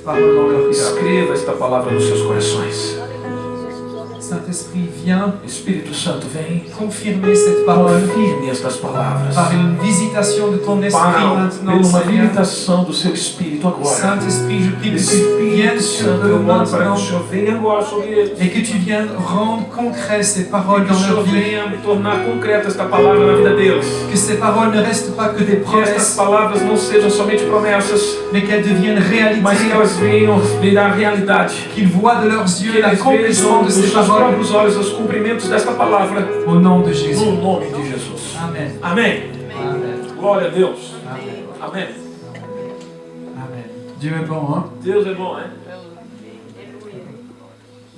parole dans leur cœur. Escreva esta palavra nos seus corações. Saint-Esprit, viens Espírito Santo, vem. confirmer cette parole Confirme estas palavras. par une visitation de ton esprit Para maintenant, uma Seigneur. visitação do seu Espírito agora. Saint-Esprit, je prie que tu Espírito viennes sur Santo, eux eu oro para que maintenant o Senhor venha agora sobre eles. et que tu viennes rendre concret ces paroles Que o dans Senhor leur vie. venha tornar concreta esta palavra na vida deles. Que ces paroles ne restent pas que des Que estas promesses, palavras não sejam somente promessas, mais qu'elles deviennent mas que réalité. elas venham virar realidade. Qu'ils voient de leurs Que yeux eles l'accomplissement vejam de dos ces seus paroles próprios olhos os cumprimentos desta palavra. au nom de Jésus. No nome de Jesus. Amen. Amém. Amen. Glória a Deus. Amen. Amém. Amen. Dieu est bon, hein? Deus é bom, hein?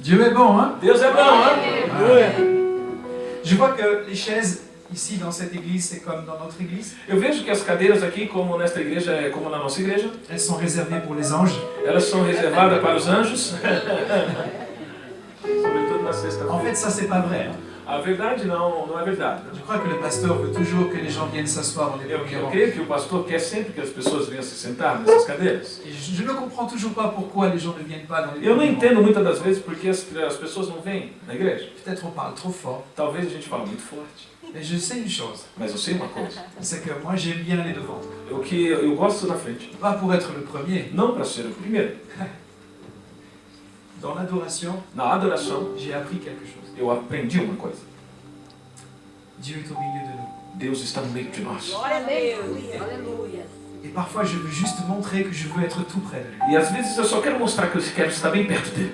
Dieu est bon, hein? Deus é bom, hein? Aleluia. Je vois que les chaises ici dans cette église, c'est comme dans notre église. Eu vejo que as cadeiras aqui, como nesta igreja, como na nossa igreja, Elles sont réservées pour les anges. elas são reservadas para os anjos. Sobretudo na En sexta-feira. fait, ça, c'est pas vrai, hein? A verdade não é verdade. Je crois que le pasteur veut toujours que les gens viennent s'asseoir dans les premiers Eu rangs. creio que o pastor quer sempre que as pessoas venham se sentar nessas cadeiras. Et je ne comprends toujours pas pourquoi les gens ne viennent pas dans les Eu não premiers rangs. entendo muitas das vezes porque as pessoas não vêm na igreja. Peut-être on parle trop fort. Talvez a gente fala muito forte, Mais je sais une chose, mas eu sei uma coisa. c'est que moi j'aime bien aller devant. O que eu gosto na frente, Pas pour être le premier. não para ser o primeiro. Dans l'adoration, Na adoração, j'ai appris quelque chose. eu aprendi uma coisa. Dieu est au milieu de nous. Deus está no meio de nós. Glória a Deus. Aleluia. Et parfois je veux juste montrer que je veux être tout près de lui. E às vezes eu só quero mostrar que eu quero estar bem perto dele.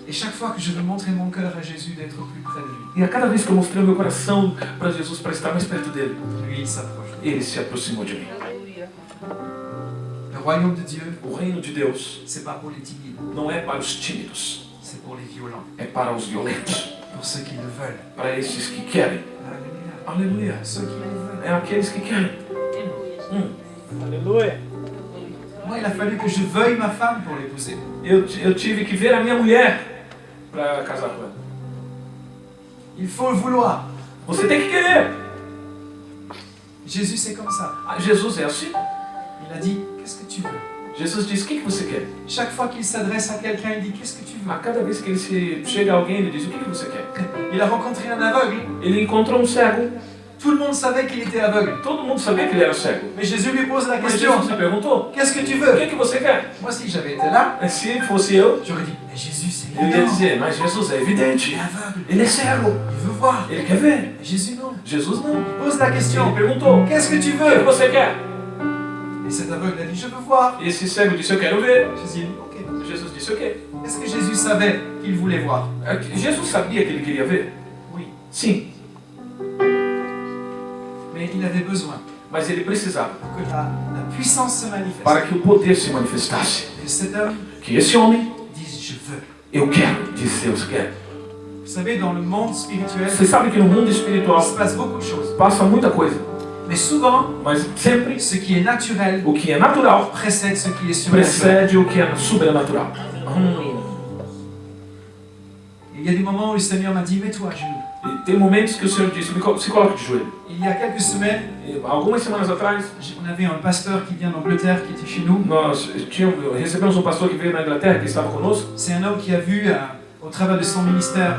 Et chaque fois que je veux montrer mon cœur à Jésus d'être plus près de lui, E a cada vez que eu mostrei o meu coração para Jesus, para estar mais perto dele, lui il s'approche. ele se aproximou de mim. Aleluia. Le royaume de Dieu, O reino de Deus c'est pas pour les timides, não é para os tímidos, c'est pour les violents, é para os violentos, pour ceux qui le veulent. para esses que querem. Alléluia. Aleluia. Ceux qui le veulent. É aqueles que querem. Aleluia. Moi, il a fallu que je veuille ma femme pour l'épouser. Eu tive que ver a minha mulher para casar com ela. Il faut le vouloir. Você tem que querer. Jésus, c'est comme ça. Ah, Jesus é assim. Il a dit, qu'est-ce que tu veux? Jesus diz, o que você quer? Chaque fois qu'il s'adresse à quelqu'un, il dit, qu'est-ce que tu veux? A cada vez que ele se chega a alguém, ele diz, o que você quer? Il a rencontré un aveugle. Ele encontrou cego. Tout le monde savait qu'il était aveugle. Todo mundo sabia que ele era cego. Mais Jésus lui pose la Mas question, Jesus lhe perguntou, qu'est-ce que tu o veux? que você quer? Moi, si j'avais été là, Se fosse eu, j'aurais dit, mais Jésus, c'est eu ia évident. dizer, mas Jesus é Il evidente. est aveugle. Ele é cego. Il veut voir. Ele quer ver. Mais Jésus, non. Jesus não. Il pose la Ele question, perguntou, qu'est-ce que tu o que veux? você quer? Et cet aveugle a dit, je veux voir. E esse cego disse, eu quero ver. Jésus dit, ok. Jesus disse, ok. Est-ce que Jésus savait qu'il voulait voir? Jesus sabia que ele queria ver? Oui. Sim, Mais il avait besoin mas ele precisava que la puissance se manifeste. para que o poder se manifestasse. Que cet homme Que esse homem, dise, je veux. eu quero, disse Deus quer. Vous savez, dans le monde spirituel, Você sabe que no mundo il espiritual se passe beaucoup de choses. passa muita coisa, Mais souvent, mas sempre ce qui est naturel o que é natural précède ce qui est surnaturel. precede o que é sobrenatural. Et il y a des moments où le Seigneur m'a dit, mets-toi à genoux. E tem momentos que o Senhor disse, se coloque de joelho. Il y a quelques semaines, E algumas semanas atrás, on avait un pasteur qui vient d'Angleterre qui était chez nous. nós recebemos um pastor que veio na Inglaterra, que estava conosco. C'est un homme qui a vu, au travers de son ministère,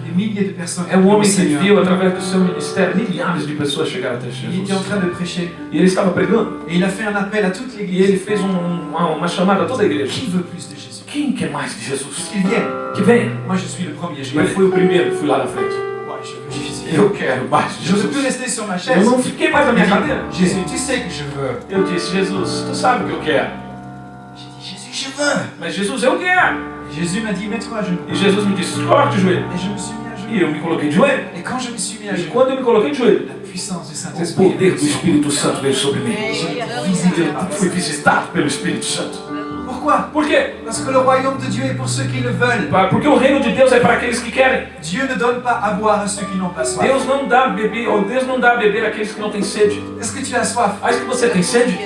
des milliers de personnes. É um homem que Seigneur. viu, através do seu ministério, milhares de pessoas chegaram até Il était en Jesus. train de prêcher. E ele estava pregando. Et il a fait un appel à toute E l'église. ele fez uma chamada a toda a igreja. Qui veut plus de Jésus? Quem quer mais de Jesus? Qu'il vienne. Que venha. Moi, je suis le premier. Je Eu vais fui o primeiro, fui lá na frente. Ouais, je veux Jésus. Eu quero mais de Je ne peux plus Jesus. rester sur ma Eu chaise. não fiquei mais na minha cadeira. Jésus, tu sais que je veux. Eu disse, Jesus, tu sabe o que eu quero. J'ai dit, Jésus, je veux. Mas Jesus, eu quero. Et Jésus m'a dit, mets-toi à genoux. E Jesus me disse, coloque de joelho. Et je me suis mis à genoux. E eu me coloquei de joelho. Et quand je me suis mis à E genoux, quando eu me coloquei de joelho, la puissance du o Saint-Esprit poder do Espírito Santo veio sobre mim. j'ai été visité par Eu fui visitado pelo Espírito Santo. Pourquoi? Por quê? Parce que le royaume de Dieu est pour ceux qui le veulent. Porque o reino de Deus é para aqueles que querem. Dieu ne donne pas à boire à ceux qui n'ont pas soif. Deus não dá beber, ou Deus não dá a beber àqueles que não têm sede. Est-ce que tu as soif? Acho que você tem sede?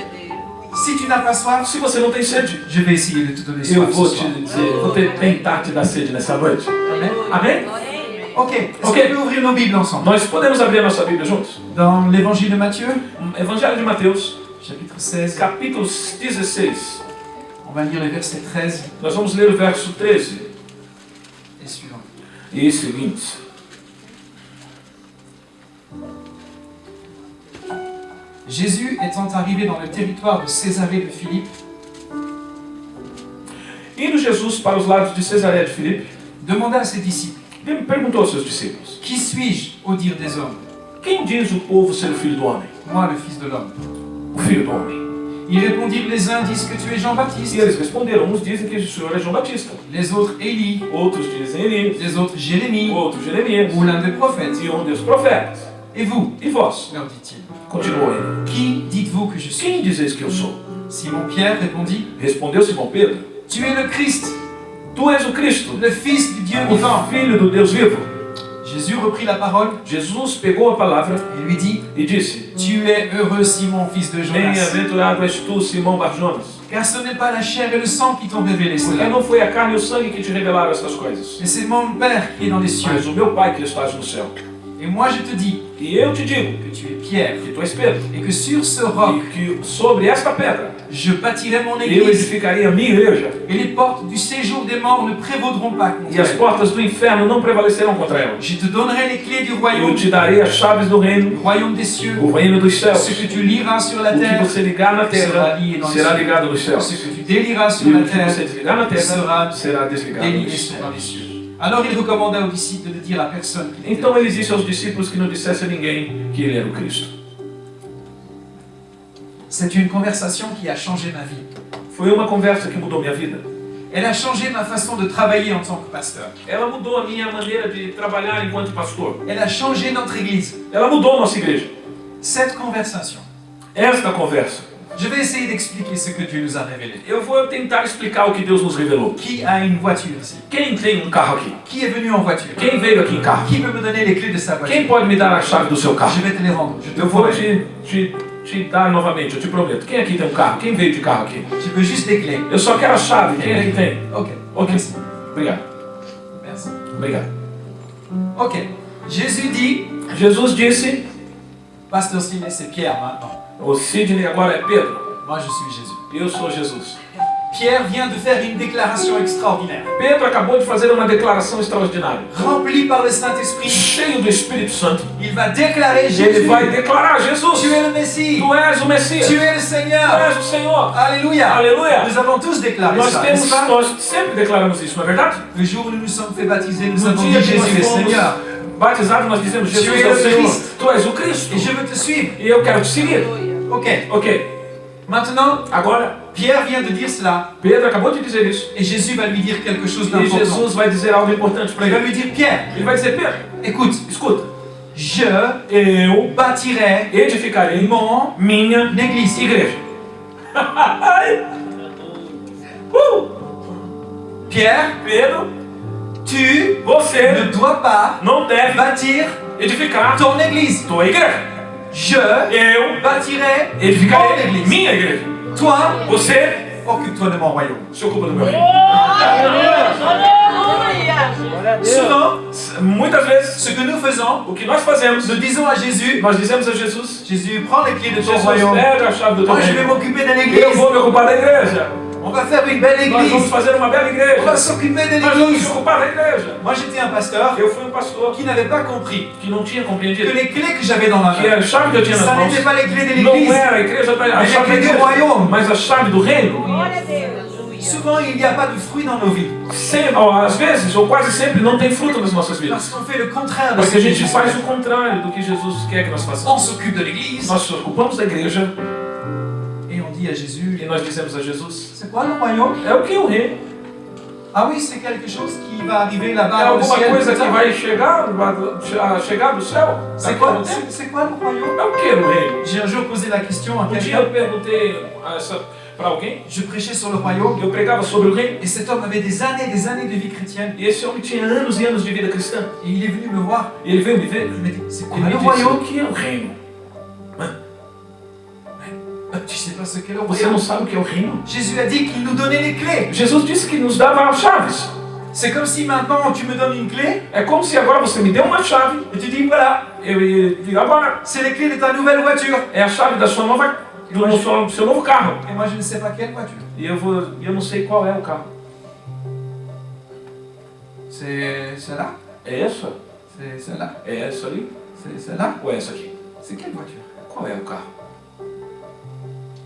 Si tu n'as pas soif, Se você não tem sede, je vais essayer de te donner eu soif vou ce te soir. dizer, vou tentar te dar sede nessa noite. Amen. Amém? Ok. Est-ce Ok. qu'on peut ouvrir nos Bibles ensemble? Nós podemos abrir a nossa Bíblia juntos? Dans l'évangile de Matthieu, Evangelho de Mateus, chapitre 16. capítulo 16. On va lire le verset 13 Nós vamos ler o verso 13 et suivant. e seguintes. Jésus étant arrivé dans le territoire de Césarée de Philippe, Indo Jesus para os lados de Cesareia de Filipe, demanda à ses disciples, ele perguntou aos seus discípulos: Qui suis-je au dire des hommes? Quem diz o povo ser o filho do homem? Moi, le Fils de l'homme. O filho do homem. Ils répondirent, les uns disent que tu es E Jean-Baptiste, eles responderam: uns dizem que o Senhor é João Batista, les autres Élie, outros dizem Elias, les autres Jérémie outros Jeremias, ou l'un des prophètes. e um dos profetas. Et vous, E vós? leur dit-il, Continuou ele: qui dites-vous que je suis? Quem dizeis que eu sou? Simon-Pierre répondit, Respondeu Simão Pedro: tu es le Christ, Tu és o Cristo, le Fils du Dieu o vivant. Filho do Deus vivo. Jésus reprit la parole Jesus pegou a palavra et lui dit, e disse: tu es heureux Simon, fils de Jonas, Bem-aventurado és tu, Simão Barjonas, car ce n'est pas la chair et le sang qui t'ont révélé porque cela, não foi a carne e o sangue que te revelaram estas coisas, mais c'est mon Père qui est dans les cieux. mas o meu Pai que estás no céu. Et moi je te dis E eu te digo que tu es Pierre, que tu és Pedro, et que sur ce roc, e que sobre esta pedra je bâtirai mon eu église, edificaria a minha igreja, et les portes du séjour des morts ne prévaudront pas contre e as elle. portas do inferno não prevalecerão contra ela. Je te donnerai les clés du Eu royaume, te darei as chaves do du reino, royaume des cieux. o reino dos céus. Ce que tu liras sur la O que terre você ligar na terra será ligado nos céus. ce que tu délieras E sur la o que terre você desligar na terra sera será desligado délié nos sur céus. les cieux. Alors il recommanda aux disciples de ne dire à personne qu'il était Então ele disse aos discípulos que não dissesse a ninguém que ele era o Cristo. C'est une conversation qui a changé ma vie. Foi uma conversa que mudou minha vida. Elle a changé ma façon de travailler en tant que pasteur. Ela mudou a minha maneira de trabalhar enquanto pastor. Elle a changé notre église. Ela mudou a nossa igreja. Cette conversation, Esta conversa. je vais essayer d'expliquer ce que Dieu nous a révélé. Eu vou tentar explicar o que Deus nos revelou. Qui a une voiture ici? Quem tem um carro aqui? Qui est venu en voiture? Quem veio aqui em carro? Qui peut me donner les clés de sa voiture? Quem pode me dar a chave do seu carro? Je vais te les rendre, je te Eu vou promets. te dar novamente, eu te prometo. Quem aqui tem um carro? Quem veio de carro aqui? Je veux juste des clés. Eu só quero a chave. Quem aqui tem? Ok. Ok. Merci. Obrigado. Merci. Obrigado. Ok. Jésus dit, Jesus disse, Pasteur Sidney, c'est Pierre maintenant. o Sidney agora é Pedro. Moi, je suis Jésus. Eu sou Jesus. Pierre vient de faire une déclaration extraordinaire. Pedro acabou de fazer uma declaração extraordinária. Rempli par le Saint-Esprit, Cheio do Espírito Santo. il va déclarer Ele Jésus. vai declarar, Jesus, Tu es le Messie. tu és o Messias. Tu es le Tu Seigneur. és o Senhor. Alléluia. Alléluia. Nous avons tous déclaré Nós ça, n'est-ce pas? nós sempre declaramos isso, não é verdade? Le jour où nous nous sommes fait baptiser, nous No avons dit dia que Jésus est nós fomos Seigneur. batizados, nós dizemos, Tu Jesus es é o le Senhor. Christ. Tu és o Cristo. Et je veux te suivre. E eu quero te seguir. Ok. Ok. Maintenant, Agora, Pierre vient de dire cela. Pedro acabou de dizer isso. Et Jésus va lui dire quelque chose E d'important. Jesus vai dizer algo importante para Il va ele. lui dire, Pierre, Ele vai dizer, Pedro, écoute, escuta, je eu bâtirai edificarei mon minha église. igreja. Pierre, Pedro, tu você ne dois pas não deve bâtir edificar ton église. tua igreja. Je Eu bâtirai mon edificarei église. minha igreja. Toi, Você occupe-toi de mon royaume. se ocupa do meu reino. Souvent, Muitas vezes, ce que nous faisons, o que nós fazemos, nous disons à Jésus, nós dizemos a Jesus, Jésus, prends les clés de ton Jesus, royaume. pega a chave do teu Moi, je vais reino. m'occuper de Eu l'église. vou me ocupar da igreja. On va faire une belle Nós vamos église. fazer uma bela On va igreja. s'occuper de Nós vamos l'église. se ocupar da igreja. Moi, j'étais un pasteur Eu fui um pastor qui n'avait pas compris que não tinha que compreendido les clés que j'avais dans ma que main, a chave que eu tinha nas ça mãos n'était pas les clés de não l'église, era a igreja, a mais les chave da clés du igreja, royaume. mas a chave do reino. Glória a Deus. Souvent, il n'y a pas de fruit dans nos vies. Sempre, às vezes, ou quase sempre, não tem fruto nas nossas vidas. Parce qu'on fait le contraire de Porque ce a que gente Jésus faz fait. o contrário do que Jesus quer que nós On façamos. s'occupe de l'église Nós nos ocupamos da igreja et on dit à Jésus, e nós dizemos a Jesus, c'est quoi le royaume? é o que é o reino? Ah oui, c'est quelque chose qui va arriver É là-bas dans le alguma ciel. coisa plus que tard. vai chegar do céu? C'est Daqui a quoi, um tempo? c'est quoi le royaume? É o que no reino? J'ai un jour posé la question à Um dia quelqu'un. eu perguntei para alguém, Je prêchais sur le royaume eu pregava sobre o reino, et cet homme avait des années de vie chrétienne. e esse homem tinha anos e anos de vida cristã. Et il est venu me voir. E ele veio me ver, Il m'a dit, c'est quoi ele me le disse, royaume? o que é o reino? Tu sais pas ce qu'est le Você não royaume? sabe o que é o reino? Jésus a dit qu'il nous donnait les clés. Jesus disse que nos dava as chaves. C'est comme si maintenant tu me donnes une clé É como se agora você me deu uma chave, et tu dis voilà, eu ia dizer agora, c'est les clés de ta nouvelle voiture. é a chave da sua nova do seu novo carro. Et moi, je ne sais pas quelle voiture. E eu não sei qual é o carro. C'est celle-là? É essa? C'est celle-là? É essa ali? C'est celle-là? Ou é essa aqui? C'est quelle voiture? Qual é o carro?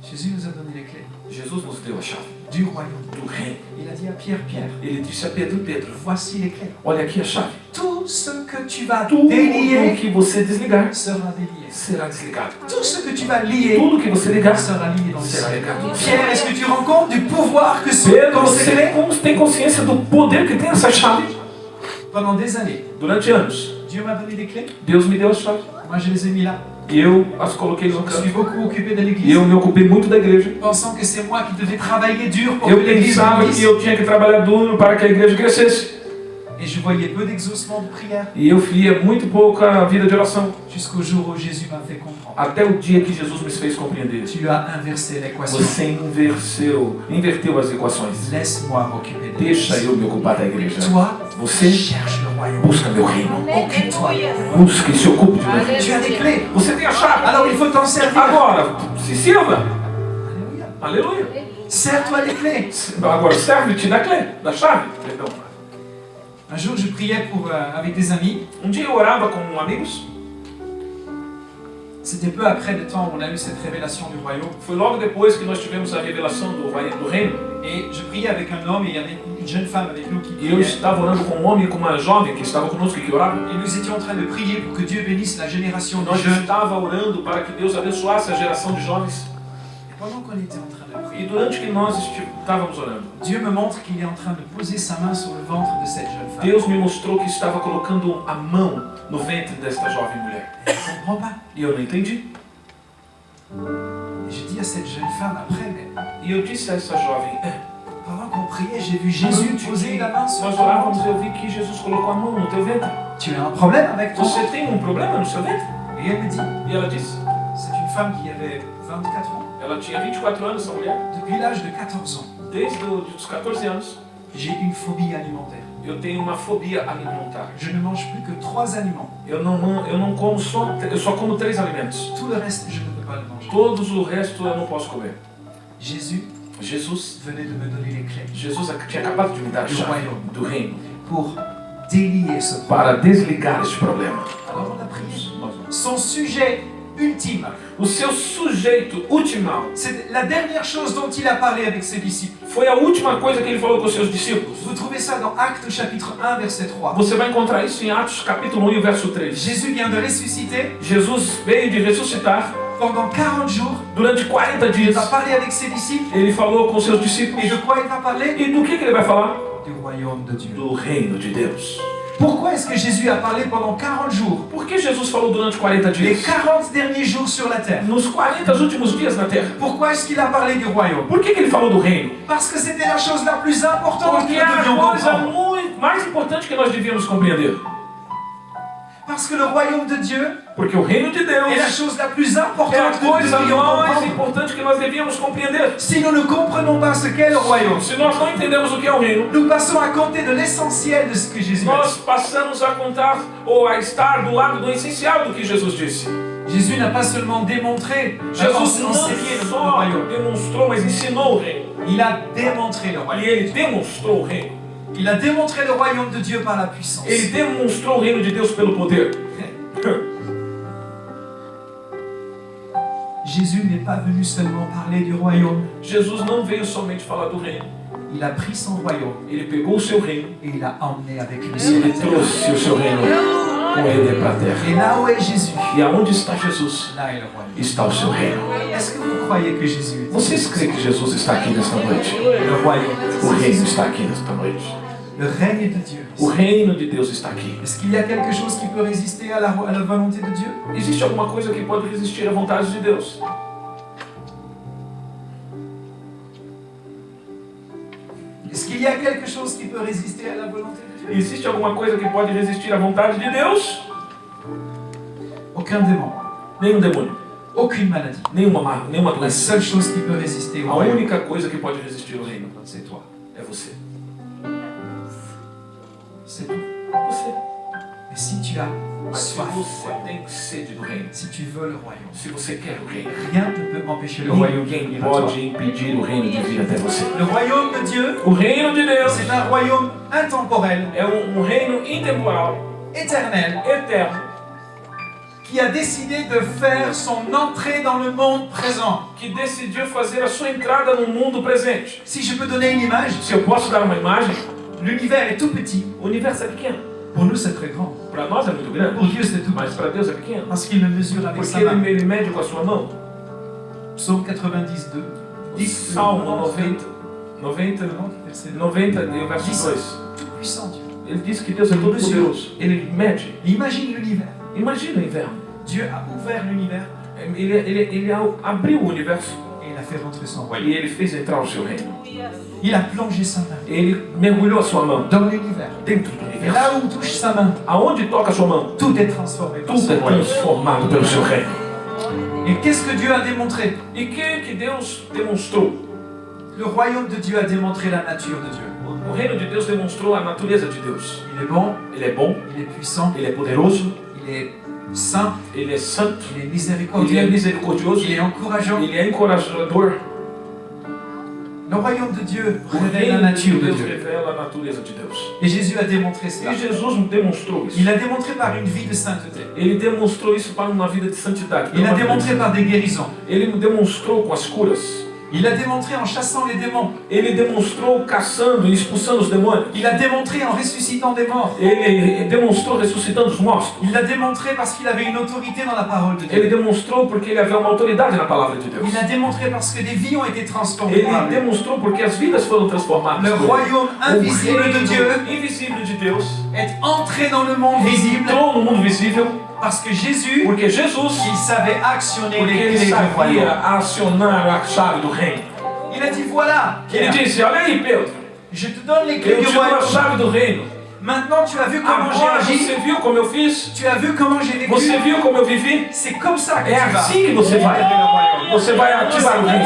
Jésus nous a donné les clés Jesus nos deu a chave du royaume. do reino. Il a dit à Pierre, Pierre, Ele disse a Pedro, Pedro, voici les clés. olha aqui a chave. Tout ce que tu vas Tudo délier que você desligar sera délié. será desligado. Tout ce que tu vas lier Tudo que você ligar sera lié dans le será ciel. ligado. Pierre, est-ce que tu rends compte du pouvoir que sont Pedro, ces você clés? tem consciência do poder que tem essa chave? Pendant des années, Durante anos, Dieu m'a donné des clés. Deus me deu a chave. Moi, je les ai mis là. E eu as coloquei no Je me suis canto. beaucoup occupé de E l'église, eu me ocupei muito da igreja. pensant que c'est moi qui devais travailler dur pour que Eu l'église pensava que grandisse. eu tinha que trabalhar duro para que a igreja crescesse. Et je voyais peu d'exaucement de prière. E eu via muito pouca vida de oração. Jusqu'au jour où Jésus m'a fait comprendre. Até o dia que Jesus me fez compreender. Tu as inversé l'équation. Você inverteu as equações. Laisse-moi m'occuper de Deixa l'église. eu me ocupar da igreja. Toi, Você cherche le royaume. busca meu reino. Occupe-toi. Busca e se ocupe de meu reino. Tu as des clés. Você tem a chave. Alors il faut t'en servir. Agora, se sirva. Alléluia. Aleluia. Sers-toi des clés. Agora serve-te da clé, da chave. Perdão. Un jour, je priais avec des amis. Dia eu orava com amigos. C'était peu après le temps où on a eu cette révélation du royaume. Foi logo depois que nós tivemos a revelação do reino. Et je priais avec un homme et il y avait une jeune femme avec nous qui E eu priait. estava orando com um homem e com uma jovem que estava conosco e que orava. Et nous étions en train de prier pour que Dieu bénisse la génération de Nós jeunes. estava orando para que Deus abençoasse a geração de jovens. Et pendant qu'on était en train de E prier, durante que nós estávamos orando, Dieu me montre qu'il est en train de poser sa main sur le ventre de cette jeune femme. Deus me mostrou que estava colocando a mão no ventre desta jovem mulher. Elle ne comprend pas. E eu não entendi. Et j'ai dit à cette jeune femme après, mais E eu disse a essa jovem, pendant qu'on priait, j'ai vu Jésus poser la main sur nós ton orávamos ventre. e eu vi que Jesus colocou a mão no teu ventre. Tu as un problème avec ton Você ventre? tem problema no seu ventre? Et elle me dit, E ela disse, c'est une femme qui avait 24 ans. ela tinha 24 anos, essa mulher. Depuis l'âge de 14 ans, Desde os 14 anos, j'ai une phobie alimentaire. eu tenho uma fobia alimentar. Je ne mange plus que 3 aliments. Eu não como eu só como 3 alimentos. Tout le reste, je ne peux pas le manger. Todos o resto eu não posso comer. Jésus Jesus venait de me donner les clés tinha acabado de me dar a chave do reino pour délier ce problème. para desligar este problema. Alors on a prié. Son sujet ultime, O seu sujeito ultimal c'est la dernière chose dont il a parlé avec ses disciples. foi a última coisa que ele falou com os seus discípulos. Vous trouvez ça dans Actes chapitre 1 verset 3. Você vai encontrar isso em Atos capítulo 1 e verso 3. Jésus vient de ressusciter. Jesus veio de ressuscitar. Pendant 40 jours, Durante 40 il dias, va parler avec ses disciples. ele falou com seus discípulos. Et de quoi il va parler? E do que ele vai falar? Du royaume de Dieu. Do reino de Deus. Pourquoi est-ce que Jésus a parlé pendant 40 jours? Por que Jesus falou durante 40 Les dias? 40 derniers jours sur la terre. Nos 40 últimos dias na terra. Pourquoi est-ce qu'il a parlé du royaume? Por que ele falou do reino? Parce que c'était la chose la plus importante que Porque nous é a devions coisa comprendre. mais importante que nós devíamos compreender. Parce que le royaume de Dieu Porque o reino de Deus est la chose la plus é a importante que nous coisa devions mais comprendre. importante que nós devíamos compreender. Si nous ne comprenons pas ce qu'est le royaume, Se nós não entendemos o que é o reino, nous passons à compter de l'essentiel de ce que Jésus a nós dit. passamos a contar ou a estar do lado do essencial do que Jesus disse. Jésus n'a pas seulement démontré, Jesus não enseigné le só royaume, demonstrou, mas ensinou o reino. il a démontré le E royaume. ele demonstrou o reino. Il a démontré le royaume de Dieu par la puissance. Ele demonstrou o reino de Deus pelo poder. Jésus n'est pas venu seulement parler du royaume, Jesus não veio somente falar do reino. il a pris son royaume Ele pegou o seu reino et il l'a emmené avec lui e sur la ele terre. trouxe o seu reino com ele para a terra. Et là où est Jésus, E aonde está Jesus, là est le royaume. está o seu reino. Est-ce que vous croyez que Jésus est Vocês creem que Jesus está aqui nesta noite? le royaume? O reino está aqui nesta noite. Le règne de Dieu. O reino de Deus está aqui. Est-ce qu'il y a quelque chose qui peut résister à la volonté de Dieu? Existe alguma coisa que pode resistir à vontade de Deus? Est-ce qu'il y a quelque chose qui peut résister à la volonté de Dieu? Existe alguma coisa que pode resistir à vontade de Deus? Aucun démon, Nenhum demônio, aucune maladie. nenhuma La doença. seule chose qui peut résister au A royaume, única coisa que pode resistir ao reino c'est toi. é você. C'est tout. Você. Mais si tu as Mas se soif, você tem sede do reino, si tu veux le royaume, se você quer o reino, rien ne peut empêcher le o royaume de ninguém venir à toi. pode impedir o reino de vir até você. Le royaume de Dieu, O reino de Deus c'est un royaume intemporel, é um reino intemporal, éternel, eterno, qui a décidé de faire son entrée dans le monde présent. que decidiu fazer a sua entrada no mundo presente. Si je peux donner une image, Se eu posso dar uma imagem, l'univers est tout petit. o universo é pequeno. Pour nous, c'est très grand. Para nós é muito grande, Pour Dieu, c'est tout mas petit. para Deus é pequeno. Parce qu'il me mesure avec Porque sa main. ele mede com a sua mão. Psaume 92, Salmo 90, 90, verset 90 e o verso 2. Tout puissant Dieu. Ele diz que Deus é todo poderoso. Ele mede. Et imagine l'univers. Imagina o inverno. Dieu a ouvert l'univers Ele abriu o universo et il a fait rentrer son e royaume. ele fez entrar o seu reino. Il a plongé sa main Ele mergulhou a sua mão dans l'univers. dentro do Et universo. là où touche sa main, Aonde toca a sua mão, tout est transformé par tudo son é royaume. transformado pelo seu reino. Et qu'est-ce que Dieu a démontré? E que Deus demonstrou? Le royaume de Dieu a démontré la nature de Dieu. O reino de Deus demonstrou a natureza de Deus. Il est bon, Ele é bom, il est puissant, ele é poderoso, il est saint, ele é santo, il est ele é miséricordieux, misericordioso, il est encourageant. ele é encorajador. Le royaume de Dieu O révèle la reino de nature de Deus Dieu. revela a natureza de Deus. Et Jésus a démontré cela. E Jesus demonstrou isso. Il a démontré par une vie de sainteté. Ele demonstrou isso para uma vida de santidade. Il a démontré par des guérisons. Ele demonstrou com as curas. Il a démontré en chassant les démons. Ele demonstrou caçando e expulsando os demônios. Il a démontré en ressuscitant des morts. Ele demonstrou ressuscitando os mortos. Il l'a démontré parce qu'il avait une autorité dans la parole de Ele Dieu. demonstrou porque ele havia uma autoridade na palavra de Deus. Il a démontré parce que des vies ont été transformées Ele par lui. demonstrou porque as vidas foram transformadas. Le por ele. royaume invisible de Dieu O invisível de Deus est entré dans le monde visible entrou no mundo visível parce que Jésus, porque Jesus, il savait actionner porque les ele clés du sabia royaume. acionar a chave do reino. Il a dit voilà, Ele Pierre, disse, olha aí Pedro, je te donne les eu clés te du dou a royaume. chave do reino. Maintenant tu as vu comment j'ai Agora agi, você viu como eu fiz? tu as vu comment j'ai Você vécu. viu como eu vivi? C'est comme ça que É tu vas. assim que você vai. Você vai ativar o reino.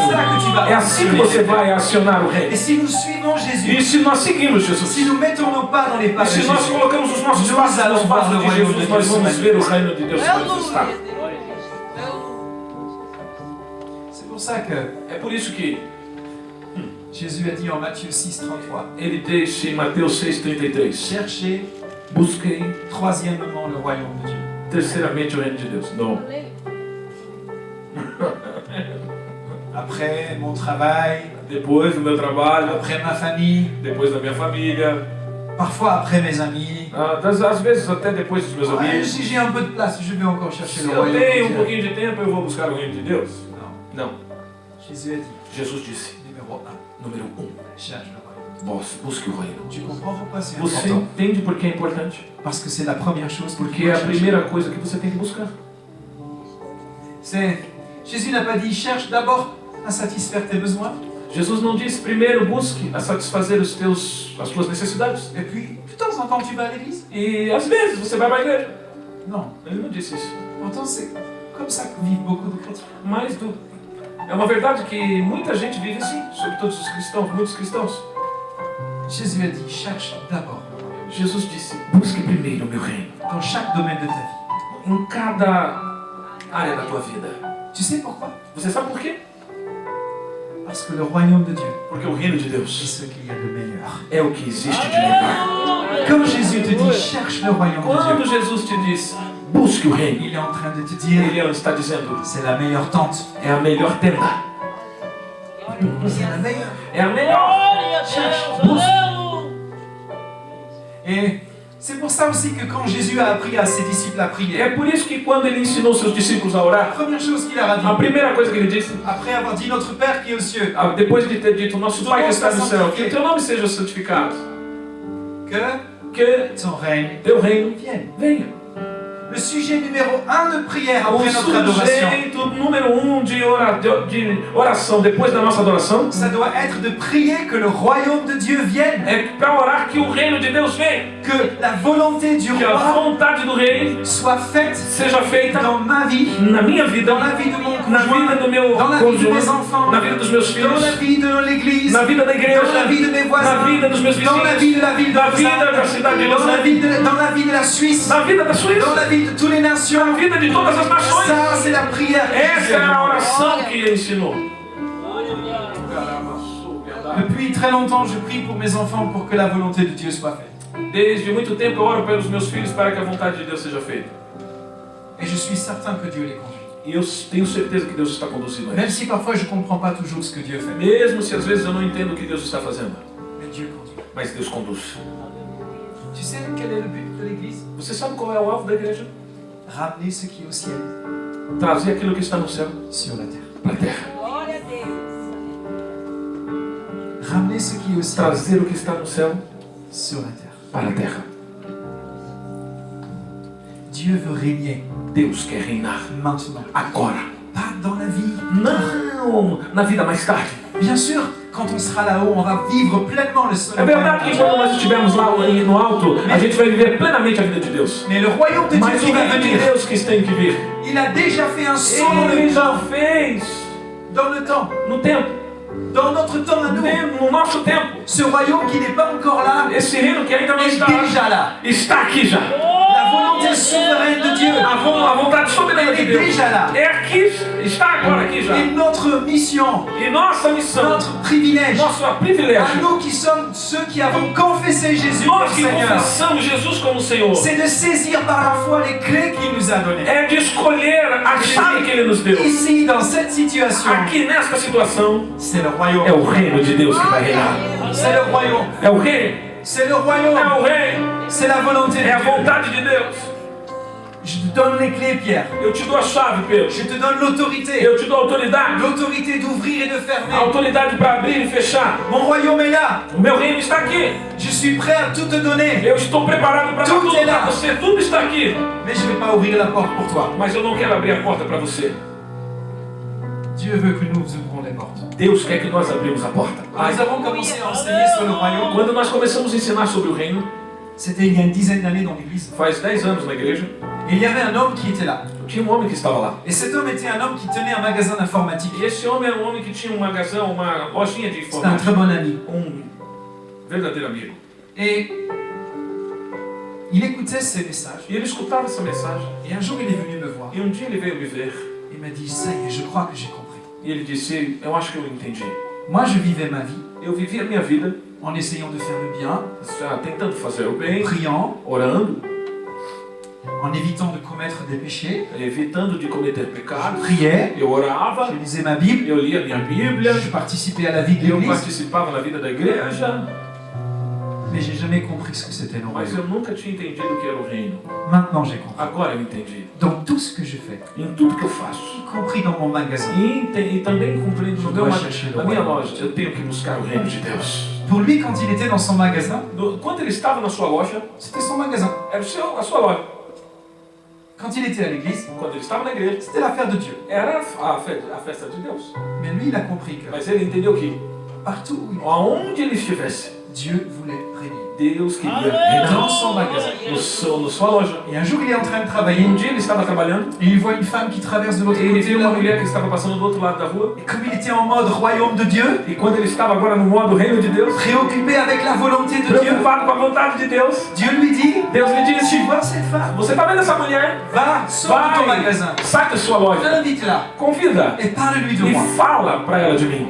É assim que você vai acionar o Et reino. si nous suivons E Jésus, se nós seguimos si Jesus, nous mettons nos pas dans les pas e de se nós Jésus, colocamos os nossos Nous passos allons nos voir passos le de royaume Jesus, de nós Dieu se vamos ver o reino de Deus se manifestar. c'est pour ça que É por isso que Jésus a dit en Matthieu 6,33, ele diz em Mateus 6,33: cherchez Busquei troisièmement le royaume de Dieu. terceiramente o reino de Deus. Não. Après mon travail, Depois do meu trabalho, après ma famille, depois da minha família, parfois après mes amis. às vezes até depois dos meus Ouais, amigos. si j'ai un peu de place, je vais encore chercher Se le eu royaume tenho de Dieu. pouquinho de tempo, eu vou buscar o reino de Deus. Non, Não. Jésus a dit, Jesus disse, numéro 1, número 1, cherche le royaume. busque o reino. Tu comprends pourquoi c'est Você important? entende por que é importante? Parce que c'est la première chose que tu Porque dois é a chercher. primeira coisa que você tem que buscar. Jésus n'a pas dit cherche d'abord à satisfaire tes besoins Jesus não disse primeiro busque a satisfazer as tuas necessidades. et puis de temps en temps tu vas à l'église. E às vezes você vai para a igreja. Non. Ele não disse isso. Pourtant c'est comme ça que vivent beaucoup de chrétiens. Mas é uma verdade que muita gente vive assim, sobretudo os cristãos, muitos cristãos. Jésus a dit cherche d'abord Jesus disse, busque primeiro o meu reino. dans chaque domaine de ta vie. Em cada área da tua vida. Tu sais pourquoi? Você sabe por quê? Parce que le royaume de Dieu Porque o reino de est Deus ce qu'il y a de meilleur. é o que existe de melhor. Quand Jésus te dit cherche le royaume de Quando Dieu, Jesus te diz, busque o reino, il est en train de te dire ele está dizendo, c'est la meilleure tente. é a melhor tenda. C'est la meilleure. É a melhor. Cherche, busque. Et c'est pour ça aussi que quand Jésus a appris à ses disciples à É prier, por isso que quando ele ensinou seus discípulos a la orar, première chose qu'il leur a a dit, primeira coisa que ele disse, après avoir dit notre Père qui est aux cieux, depois de ter dito, nosso Pai que está no céu, que o teu nome seja santificado, que que ton règne teu reino vienne. venha. le sujet numéro 1 de prière O après notre adoration, sujeito número 1 de oração depois da nossa adoração ça doit être de prier que le royaume de Dieu vienne, é para orar que o reino de Deus venha, que la volonté du que a roi vontade do rei soit faite seja feita dans ma vie, na minha vida, dans la vie de mon na vida conjoint, do meu dans la vie de mes cônjuge, enfants, na vida dos meus dans la filhos, vie de l'église, na vida da igreja, dans la vie de mes na voisins, vida dos meus dans la vie vizinhos, de la ville de na vida da Lausanne, cidade de dans la Lausanne, vie de la Suisse, na vida da dans Suíça, la vie de toutes les nations. na vida de todas as nações. Ça, c'est la prière. que Essa Jésus é a a demandé. oração que ele ensinou. Depuis très longtemps, je prie pour mes enfants pour que la volonté de Dieu soit faite. Desde muito tempo eu oro pelos meus filhos para que a vontade de Deus seja feita. Et je suis certain que Dieu les conduit. E eu tenho certeza que Deus está conduzindo Même eles. si parfois je ne comprends pas toujours ce que Dieu fait. Mesmo se às vezes eu não entendo o que Deus está fazendo. Mais Dieu conduit. Mas Deus conduz. Tu sais quel est le but de l'Église? Você sabe qual é o alvo da igreja? Ramener ce qui est au ciel Trazer aquilo que está no céu sur la terre. para a terra. Glória a Deus. Ramener ce qui est au ciel Trazer o que está no céu sur la terre. para a terra. Dieu veut régner Deus quer reinar maintenant. agora. Pas dans la vie. Não na vida mais tarde. Bien sûr, quand on sera là-haut, on va vivre pleinement le É verdade que quando nós estivermos lá no alto, a gente vai viver plenamente a vida de Deus. Mais le royaume de Mas Dieu o qui va reino de venir, Deus que tem que vir, il a déjà fait un saut dans Ele le já temps, fez dans le temps, no tempo, dans notre temps à nous. no nosso tempo. Ce royaume qui n'est pas encore là Esse reino que ainda não est está déjà là. está aqui já. La volonté souveraine de Dieu A vontade soberana de est Deus déjà là. é aqui, está agora aqui já. Et notre mission, E nossa missão, notre privilège, nosso à privilégio, nous qui sommes ceux qui avons confessé Jésus nós comme que Seigneur, confessamos Jesus como Senhor, c'est de saisir par la foi les clés qu'il nous a données. é de escolher a chave que Ele nos deu. Ici, dans cette situation, Aqui nesta situação, c'est le royaume. é o reino de Deus que vai reinar. C'est le royaume. É o reino, C'est le é royaume. o reino, C'est la volonté de é a Dieu. vontade de Deus. Je te donne les clés, Pierre. Eu te dou a chave, Pedro. Je te donne l'autorité. Eu te dou a autoridade. L'autorité d'ouvrir et de A fermer. autoridade para abrir e fechar. Mon royaume est là. O meu reino está aqui. Je suis prêt à tout te donner. Eu estou preparado para dar Tudo tudo é lá. para você. Tudo está aqui. Mais je ne vais pas ouvrir la porte pour toi. Mas eu não quero abrir a porta para você. Dieu veut que nous ouvrons les portes. Deus quer que nós abrimos a porta. Quand nous avons commencé à enseigner sur le royaume, Quando nós começamos a ensinar sobre o reino, c'était il y a une dizaine d'années dans l'église. faz 10 anos na igreja, Et il y avait un homme qui était là. tinha um homem que estava lá. Et cet homme était un homme qui tenait un magasin d'informatique. E esse homem era um homem que tinha um magazão, uma lojinha de C'était un informática. très bon ami. Verdadeiro amigo. Et il écoutait ces messages. E ele escutava essa mensagem. Et un jour, il est venu me voir. E um dia ele veio me ver. Il m'a dit, ça y est, je crois que j'ai compris. E ele disse, eu acho que eu entendi. Moi, je vivais ma vie Eu vivi a minha vida en essayant de faire le bien, já tentando fazer o bem, priant, orando, en évitant de commettre des péchés. evitando de cometer Je pecados. priais, Eu orava, je lisais ma Bible, eu lia minha Bíblia, je participais à la vie de eu l'église, participava na vida da igreja, mais j'ai jamais compris ce que c'était le mas royaume. eu nunca tinha entendido o que era o reino. Maintenant, j'ai compris. Agora eu entendi. Dans tout ce que je fais, Em tudo que eu faço. y compris dans mon magasin, E também cumprindo no meu, na minha loja, eu tenho que buscar o reino de Deus. pour lui, quand il était dans son magasin, Quando ele estava na sua loja, c'était son magasin. era a sua loja. Quand il était à l'église, Quando ele estava na igreja, c'était l'affaire de Dieu. era a festa de Deus. Mais lui, il a compris que Mas ele entendeu que partout où il est, aonde ele estivesse, Dieu voulait régner. Deus queria reinar Dans son magasin. na sua loja. Et un jour, il est en train de E travailler, um dia ele estava trabalhando et il voit une femme qui traverse de l'autre e ele côté viu de la uma rue. mulher que estava passando do outro lado da rua. Et comme il était en mode royaume de Dieu, E quando ele estava agora no modo reino de Deus, préoccupé avec la volonté de Dieu, preocupado com a vontade de Deus, Dieu lui dit, Deus lhe tu disse: vois cette femme, Você está vendo essa mulher? va, sors de ton Vai, magasin, sai da sua loja, invite-la convida et parle-lui de e moi. fala para ela de mim.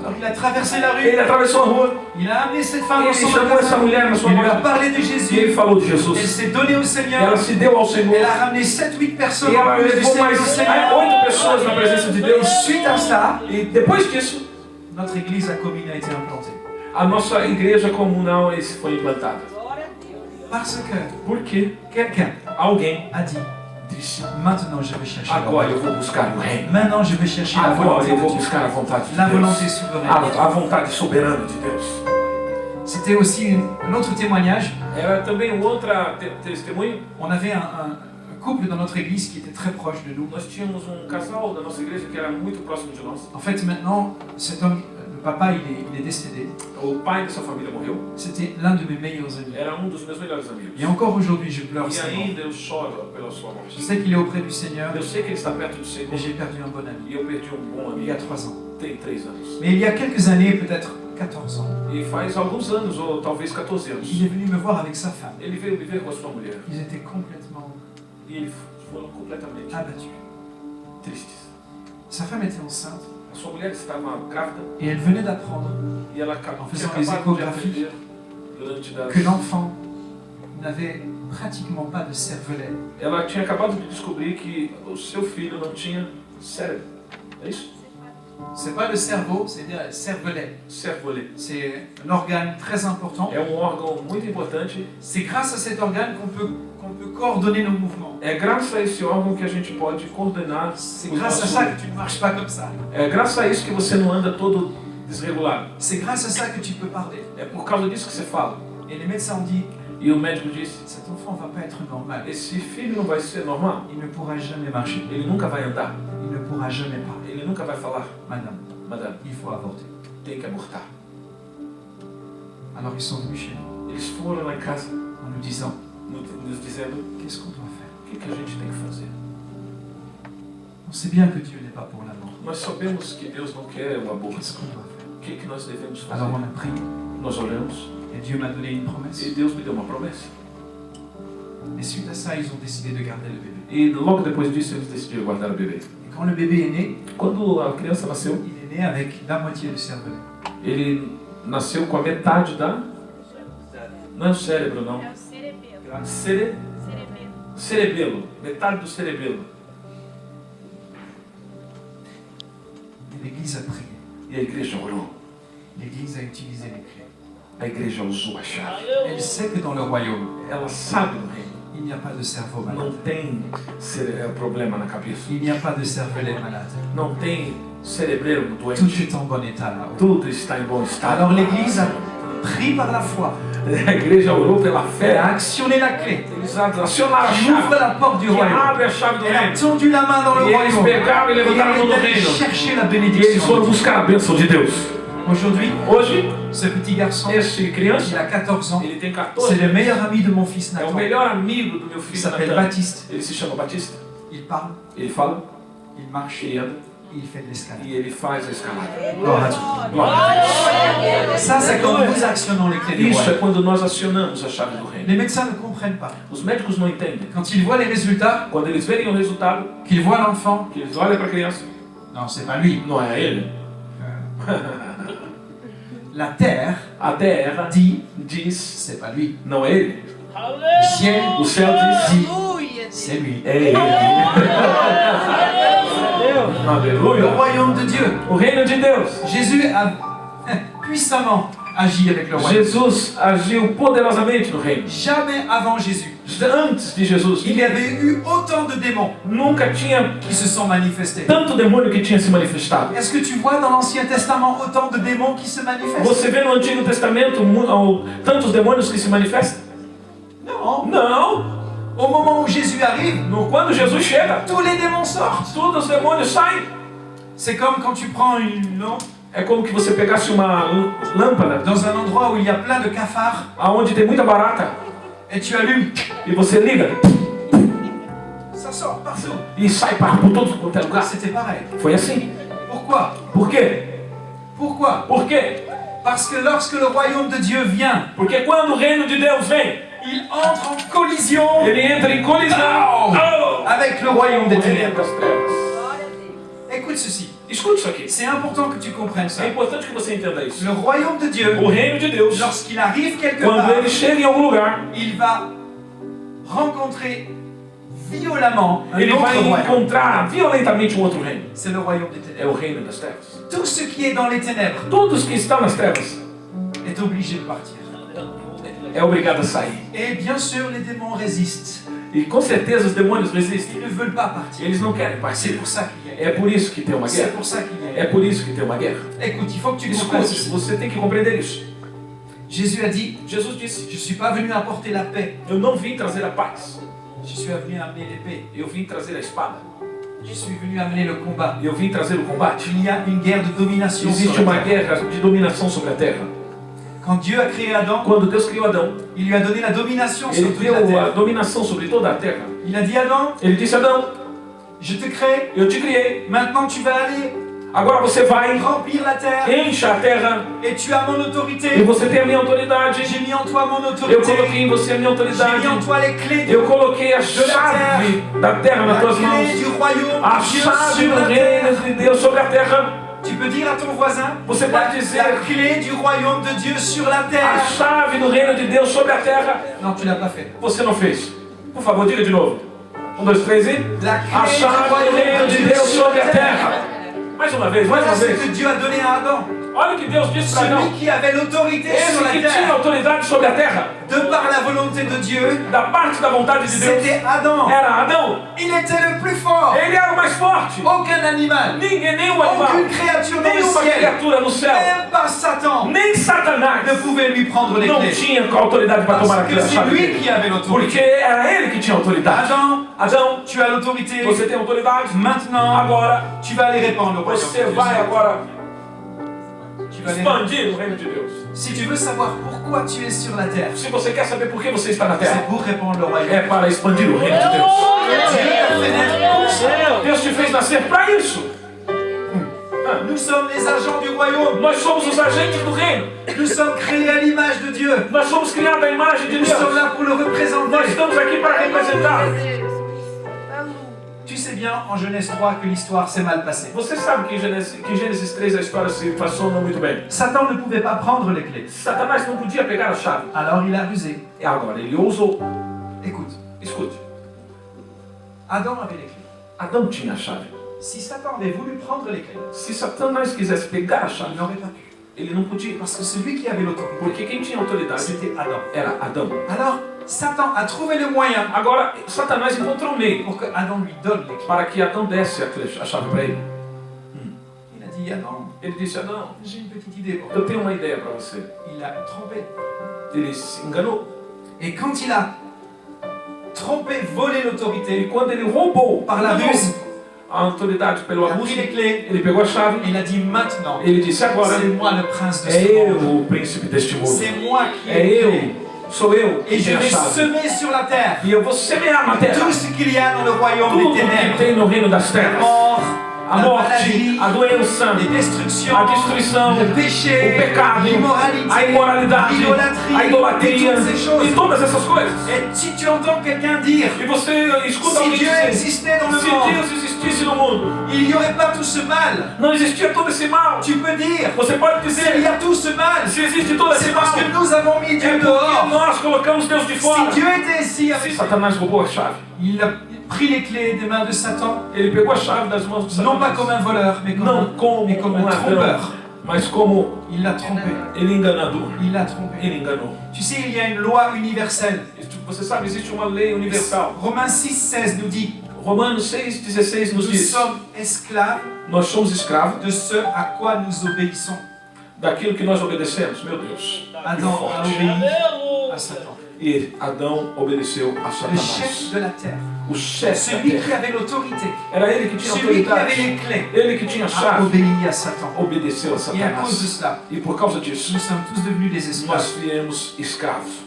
Alors il a traversé la rue, Ele atravessou a rua, il a amené cette femme dans ele son chamou essa magasin, mulher na sua il lui a loja parlé de e ele Jésus, falou de elle Jesus. s'est donnée au Ela Seigneur, se deu ao Senhor elle a ramené 7-8 personnes e en ela plus du levou Seigneur mais au Seigneur. 8 pessoas na presença de Et Deus. suite à ça, E depois disso, notre église à Comines a été implantée. a nossa igreja comunal foi implantada. Glória a Deus. Parce que Porque quelqu'un alguém a dit, disse: maintenant je vais chercher agora la eu vou buscar o reino. Maintenant je vais chercher la Agora volonté eu de vou Dieu. buscar a vontade de La volonté Deus. souveraine. A vontade soberana de Deus. C'était aussi un autre témoignage. Era também um outro testemunho. On avait un couple dans notre église qui était très proche de nous. Nós tínhamos casal da nossa igreja que era muito próximo de nós. En fait, maintenant, cet homme, le papa, il est décédé. O pai dessa família morreu. C'était l'un de mes meilleurs amis. Era dos meus melhores amigos. Et encore aujourd'hui, je pleure E sa mort. ainda eu choro pela sua morte. Je sais qu'il est auprès du Seigneur, Eu sei que ele está perto do Senhor. mais j'ai perdu un bon ami. E eu perdi bom Il y a amigo. 3 ans. Tem 3 anos. Mais il y a quelques années, peut-être 14 ans, E faz alguns anos, ou talvez 14 anos, il est venu me voir avec sa femme. ele veio viver com a sua mulher. Ils étaient complètement E eles foram completamente abattus. tristes. Sa femme était enceinte A sua mulher estava grávida et elle venait d'apprendre e ela En tinha faisant les acabado de échographies, aprender durante das... que l'enfant n'avait pratiquement pas de cervelet. Ela tinha acabado de descobrir que o seu filho não tinha cérebro. É isso? C'est pas le cerveau, c'est-à-dire le cervelet. Cervelet. C'est un organe très important. É órgão muito importante. C'est grâce à cet organe qu'on peut coordonner nos mouvements. É graças a esse órgão que a gente pode coordenar C'est os grâce à nossos ça que tu ne marches pas comme ça. É graças a isso que você não anda todo desregulado. C'est grâce à ça que tu peux parler. É por causa disso que você fala. Et les médecins ont dit, E o médico disse: cet enfant va pas être normal. esse filho não vai ser normal. Il ne pourra jamais marcher. Ele nunca vai andar. Il ne pourra jamais parler. Ele nunca vai falar. Madame, Madame, il faut avorter. tem que abortar. Alors ils sont venus chez nous Eles foram lá em casa en nous disant, nos dizendo: qu'est-ce qu'on doit faire? o que a gente tem que fazer? On sait bien que Dieu n'est pas pour la mort. Nós sabemos que Deus não quer o aborto. Qu'est-ce qu'on doit faire? O que nós devemos fazer? Alors on a prié Nós oramos et Dieu m'a donné une promesse. e Deus me deu uma promessa. Et suite à ça, ils ont décidé de garder le bébé. E logo depois disso eles decidiram guardar o bebê. Et quand le bébé est né, Quando a criança nasceu, il est né avec la moitié du cervelet. ele nasceu com a metade da... Não é o cérebro, não. É o cerebelo. Cerebelo. Cerebelo. Metade do cerebelo. Et l'Église a prié. E a igreja orou. L'Église a utilisé les clés. A igreja usou a chave. Elle sait que dans le royaume, Ela sabe no reino. il n'y a pas de cerveau malade. Não tem problema na cabeça. Il n'y a pas de cervelet malade. Não tem cerebreiro Tout doente. est en bon état là-haut. Tudo está em bom estado. Alors l'Église a pris par la foi. A igreja orou pela Elle a fé. actionné la clé. Eles acionaram a Elle ouvre chave. la porte du Que royaume. abre a chave do Elle a reino. tendu la main dans le E eles royaume. pegaram e Et levantaram a mão elle do est allée reino. chercher la E eles bénédiction. foram buscar a bênção de Deus. Aujourd'hui, Hoje, ce petit garçon, esse il criança, a 14 ans. ele tem C'est 14 le anos. meilleur ami de mon fils É o Nathan. melhor amigo do meu Il filho s'appelle Nathan. Baptiste. Ele se chama Batista. Il parle, Ele fala, il marche, ele anda et il fait de l'escalade. e ele faz a escalada. Gloire à Dieu. Glória. Ça, c'est quand nous actionnons les clés du Isso é royaume. quando nós acionamos a chave do reino. Les médecins ne comprennent pas. Os médicos não entendem. Quand ils voient les résultats, Quando eles verem o resultado, qu'ils voient l'enfant, que eles olham para a criança, non, c'est pas lui. não é ele. La terre A terra dit, diz, c'est pas lui. não é ele. Le ciel O céu diz, c'est lui. é ele. Le Aleluia. royaume de Dieu. O reino de Deus. Jésus a puissamment agi avec le royaume. Jesus agiu poderosamente no reino. Jamais avant Jésus, Antes de Jesus, il y avait eu autant de démons nunca tinha qui se sont manifestés. tanto demônio que tinha se manifestado. Est-ce que tu vois dans l'Ancien Testament autant de démons qui se manifestent? Você vê no Antigo Testamento tantos demônios que se manifestam? Non. Não. Au moment où Jésus arrive, Quando Jesus chega, tous les démons sortent. todos os demônios saem. C'est comme quand tu prends une lampe É como que você pegasse uma lâmpada dans un endroit où il y a plein de cafards aonde tem muita barata et tu allumes, e você liga ça sort partout. e sai por todo quanto é lugar. C'était pareil. Foi assim. Pourquoi? Por quê? Pourquoi? Por quê? Parce que lorsque le royaume de Dieu vient, Porque quando o reino de Deus vem, il entre en collision ele entra em colisão avec le royaume des o reino ténèbres. das trevas. Glória a Deus. Écoute ceci. Escute isso aqui. C'est important que tu comprennes ça. É importante que você entenda isso. Le royaume de Dieu, O reino de Deus, lorsqu'il arrive quelque quando part, ele chega em algum lugar, il va rencontrer violemment un ele autre vai royaume. encontrar violentamente outro reino. C'est le royaume des É ténèbres. o reino das trevas. Tout ce qui est dans les ténèbres Todos que estão nas trevas est obligé de partir. é obrigado a sair. Et bien sûr, les démons résistent. E com certeza os demônios Ils resistem. ne veulent pas partir. Eles não querem C'est partir. pour ça qu'il y a. É por isso que tem uma C'est guerra. pour ça qu'il y É a. por isso que tem uma guerra. Écoute, il faut que tu comprennes Escute, ceci. você tem que compreender isso. Jésus a dit, Jesus disse, je ne suis pas venu apporter la paix, eu não vim trazer a paz, je suis venu amener l'épée. eu vim trazer a espada, Je suis venu amener le combat. eu vim trazer o combate. Il y a une guerre de domination Existe sur la uma terre. guerra de dominação sobre a terra. Quand Dieu a créé Adam, Quando Deus criou Adão, il lui a donné la domination sur ele toute la deu a terre. dominação sobre toda a terra. Il a dit Adam, Ele disse, Adão, je te crée, eu te criei, maintenant tu vas aller agora você vai, remplir la terre encha a terra, et tu as mon e autorité. você tem a minha autoridade. J'ai mis en toi mon Eu autorité. coloquei em você a minha J'ai mis autoridade. en toi les clés, Eu coloquei a chave da terra nas la tuas clé mãos. du royaume A de Dieu chave sur do la reino terre. de Deus sobre a terra. Tu peux dire à ton voisin, Você la, pode dizer, la clé du royaume de Dieu sur la a terre. chave do reino de Deus sobre a terra. Non, tu l'as pas fait. Você não fez. Por favor, diga de novo. 1, 2, 3 e... La A clé du chave do royaume reino de de Dieu Deus sur sobre la a terre. terra. Mais uma vez, mais Voilà uma ce vez. que Dieu a donné à Adam. Olha o que Deus disse para Adão. Celui qui avait l'autorité sur Esse la que tinha terre, autoridade sobre a terra, de par la volonté de Dieu, da parte da vontade de Deus, c'était Adam. era Adão. Il était le plus fort. Ele era o mais forte. Aucun animal, Ninguém, nenhum animal, aucune créature dans le nenhuma ciel, criatura no céu, même pas Satan, nem Satanás ne pouvait lui prendre les não clés. tinha autoridade para tomar Parce que aquela c'est chave lui dele. qui avait Porque l'autorité. era ele que tinha autoridade. Adam, Adão, tu as l'autorité. você tem autoridade. Maintenant, Agora, tu vas aller répandre le royaume você de Dieu. vai agora Tu vas aller- expandir o reino de Deus. Si tu veux savoir pourquoi tu es sur la terre, Se você quer saber por que você está na c'est terra, pour répandre le royaume. é para expandir o reino de Deus. Dieu t'a fait naître pour ça. Deus te fez nascer para isso. Nous sommes les agents du royaume. Nós somos os agentes do reino. Nous sommes créés à l'image de Dieu. Nós somos criados à imagem de Nous sommes Deus. là pour le Nós représenter. estamos aqui para representar. Tu sais bien en Genèse 3 que l'histoire s'est mal passée. Você sabe que em Gênesis 3 a história se passou não muito bem. Satan ne pouvait pas prendre les clés. Satanás não podia pegar a chave. Alors il a rusé. E agora, ele ousou. Écoute, Escute, Adam avait les clés. Adão tinha a chave. Si Satan avait voulu prendre les clés, Se Satanás quisesse pegar a chave, il n'aurait pas pu. ele não podia. Parce que celui qui avait l'autorité, Porque quem tinha autoridade c'était Adam. era Adão. Alors, Satan a trouvé le moyen Agora, Satanás encontrou um meio pour que Adam lui donne les clés. para que Adão desse a chave para ele. Il a dit, Adam, Ele disse, Adão, j'ai une petite idée pour toi. eu tenho uma ideia para você. Il a trompé. Ele se enganou. Et quand il a trompé, volé E l'autorité, quando ele roubou par la enganou ruse, a autoridade pelo il a abuso, pris les clés, ele pegou a chave il a dit maintenant, e ele disse, agora c'est moi le prince de é ce eu monde. o príncipe deste mundo. C'est moi qui ai É les eu, clés. sou eu Et que je tenho a vais chave. semer sur la terre E eu vou semear na terra tout ce qu'il y a dans le royaume tudo des que ténèbres. tem no reino das La trevas. mort, A la morte, maladie, a doença, les destructions, a destruição, le péché, o pecado, l'immoralité, a imoralidade, l'idolâtrie, a idolatria et toutes ces choses. e todas essas coisas. Et si tu entends quelqu'un dire, E você escuta si alguém Dieu dizer, existait dans le se monde, Deus existisse no mundo, il n'y aurait pas tout ce mal. não existia todo esse mal. Tu peux dire, Você pode s'il y dizer, a tout ce mal, se existe todo esse c'est mal, parce que nous avons mis é Dieu porque dehors. nós colocamos Deus de fora. Si Dieu était ici, Se Satanás roubou a chave, il a pris les clés des mains de Satan, ele pegou a chave das mãos de non pas Satanás. comme un voleur, mais comme, Não como mais comme un ladrão, trompeur. mas como Il l'a trompé. ele enganador. Il l'a trompé. Ele enganou. Tu sais, il y a une loi universelle. Você sabe, existe uma lei universal. Romains 6,16 nous dit, Romanos 6,16 nos nous diz: sommes esclaves nós somos escravos de ce à quoi nous obéissons. daquilo que nós obedecemos. Meu Deus. Adam a obéi à Satan. E Adão obedeceu a Le Satanás. chef de la terre, O chefe da celui qui terra. avait l'autorité, Era ele que tinha celui qui avait autoridade. les clés, Ele que tinha a a chave. obéi à Satan. Obedeceu a Et à cause de Satanás. cela, E por causa disso, nous sommes tous devenus des esclaves. nós viemos escravos.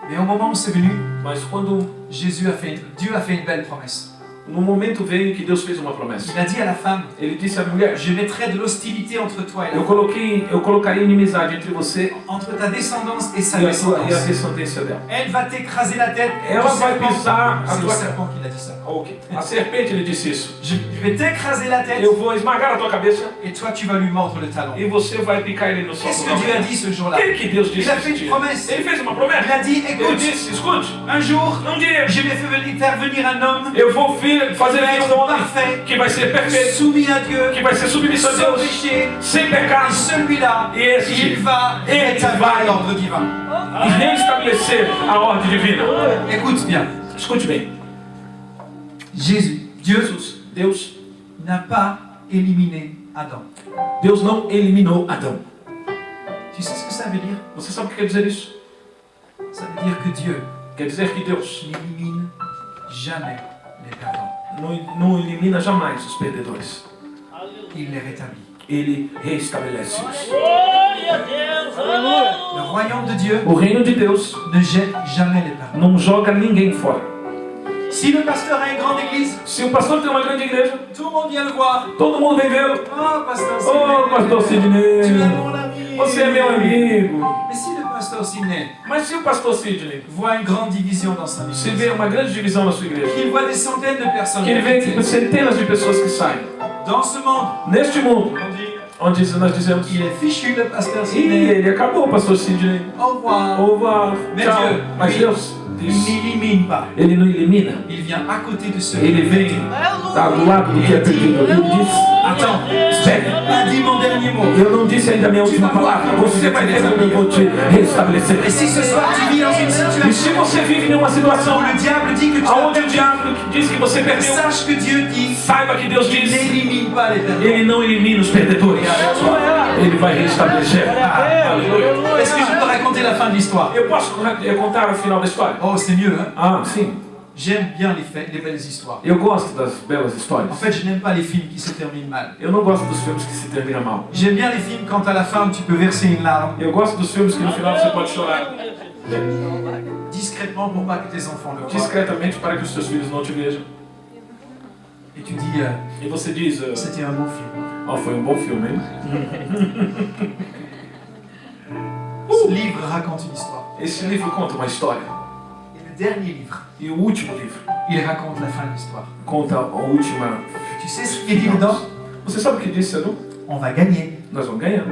Mais au moment où c'est venu, Mas quando Dieu a fait une belle promesse. no momento veio que Deus fez uma promessa. Il a dit à la femme, Ele disse à mulher: je mettrai de l'hostilité entre toi et la eu colocaria inimizade entre você entre ta descendance et sa e a descendance. descendência dela. Elle va t'écraser la tête. Ela du vai serpent. pisar a C'est le tua serpent qui l'a dit ça. Ok. A serpente ele disse isso. Je vais t'écraser la tête Eu vou esmagar a tua cabeça et toi tu vas lui mordre le talon. e você vai picar ele no Qu'est-ce soco. que Dieu a dit ce jour-là? O que Deus disse Il a nesse fait une dia? promesse. Ele fez uma Il promessa. a dit, Ele écoute, disse: escute, un jour, dia je vais faire venir un homme eu vou fazer qui va vir être um homem parfait, que vai ser perfeito, soumis à Dieu, que vai ser submisso a sans Deus, péché. sem Et pecado, celui-là, e esse il va ele rétablir vai l'ordre divin. restabelecer a ordem divina. Écoute bien, Escute bem, Dieu Deus n'a pas éliminé Adam. não eliminou Adão. Tu Tu sais ce que ça veut dire? Você sabe o que quer dizer isso? Ça veut dire que Dieu Quer dizer que Deus n'élimine jamais les perdants. não elimina jamais os perdedores. Il les rétablit. Ele reestabelece-os. Le royaume de Dieu O reino de Deus ne jette jamais les perdants. não joga ninguém fora. Si le pasteur a une grande église, Se o pastor tem uma grande igreja, tout le monde vient le voir. todo mundo vem vê-lo. Oh, pasteur Oh, pastor Sidney, Sidney, tu es mon ami. você é meu amigo. Mais si le pasteur Sidney Mas se o pastor Sidney voit une grande division dans sa se église, vê uma grande divisão na sua igreja, qu'il voit des centaines de personnes que ele vê quitter, centenas de pessoas que saem, dans ce monde, neste mundo, on dit, onde nós dizemos, il est fichu le pasteur e Sidney. ele acabou, pastor Sidney. Au revoir. Au revoir, Mais tchau. Dieu, Mas lui, Deus Il diz, n'élimine pas. ele não elimina. Il vient à côté de ceux Ele qui vem tá do lado do que é perdido. Ele diz, Attends, espere, pas dit mon dernier mot. eu não disse ainda a minha última palavra. Você vai ver como eu vou te restabelecer. Et si ce soir tu vis dans une E se situation você vive em uma situação où le diable dit que tu as onde o perdu, diabo diz que você perdeu, sache que Dieu dit saiba que Deus qu'il diz, n'élimine pas les perdants. ele não elimina os perdedores. Ele vai restabelecer. Aleluia. Est-ce que je peux raconter la fin de l'histoire? Eu posso contar o final da história? Oh, c'est mieux, hein? Ah, sim. J'aime bien les belles histoires. Eu gosto das belas En histórias. fait, je n'aime pas les films qui se terminent mal. Eu não gosto dos filmes que se terminam mal. J'aime bien les films quand à la fin tu peux verser une larme Eu gosto dos filmes que no final você pode chorar discrètement pour pas que tes enfants le voient. discretamente para que os seus filhos não te vejam. Et tu dis, E você diz, c'était un bon film. oh, foi um bom filme, hein? Ce livre raconte une histoire. Esse livro conta uma história. Et le dernier livre, E o último livro il raconte la fin de l'histoire. conta a última. Tu sais ce qui est dit dedans? Você sabe o que disse, Edu? On va gagner. Nós vamos ganhar.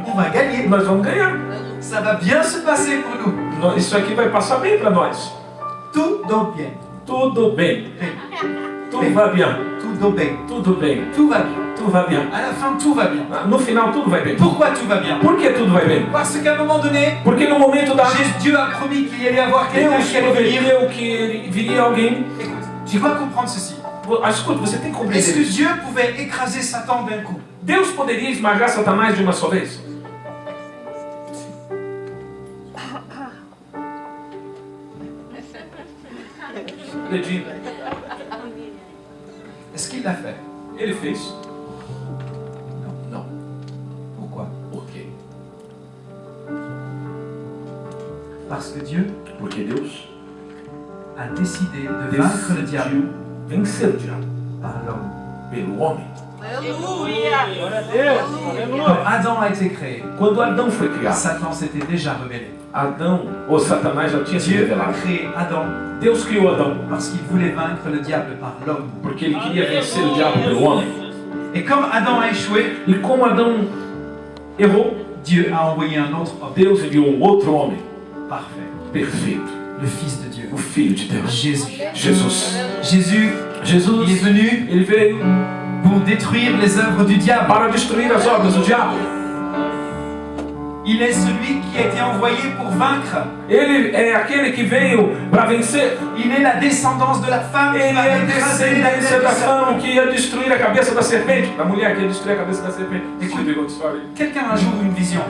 On va gagner. Nós vamos ganhar. Ça va bien se passer pour nous. Isso aqui vai passar bem para nós. Tout va bien. Tudo bem. Tudo vai bem. Tout va bien. Tudo bem. Tout va bien. Tudo vai bem. À la fin, tout va bien. No final, tudo vai bem. Pourquoi tout va bien? Por que tudo vai bem? Parce qu'à un moment donné, Porque no momento da Dieu a promis qu'il y allait avoir quelqu'un Deus qui allait venir. prometeu que viria alguém. Écoute, tu dois comprendre ceci. Escuta, você tem que Est-ce que compreender. Dieu pouvait écraser Satan d'un coup? Deus poderia esmagar Satanás de uma só vez? Dedinho. Est-ce qu'il l'a fait? Ele fez? Não. Pourquoi? Por quê? Parce que Dieu Porque Deus a décidé de vaincre le diable decidiu vencer o diabo par l'homme. pelo homem. Quand Adam a été créé, Quando Adão foi criado, Satan s'était déjà rebellé. Adão, ou Satanás já tinha se Dieu a revelado. créé Adam Deus criou Adão parce qu'il voulait vaincre le diable par l'homme. porque ele queria vencer o diabo pelo homem. Et comme Adam a échoué, E como Adão errou, Dieu a envoyé un autre homme Deus enviou um outro homem parfait, perfeito, le Fils de Dieu, o Filho de Deus, Jésus. Jesus. Jésus, il est Jesus, venu ele veio pour détruire les œuvres du diable. para destruir as obras do diabo. Il est celui qui a été envoyé pour vaincre. Ele é aquele que veio para vencer. Il est la descendance de la femme qui Ele va é a écraser la descendência tête da du serpent. fama que ia destruir a cabeça da serpente. Da mulher que ia destruir a cabeça da serpente. Quelqu'un a un jour eu une vision.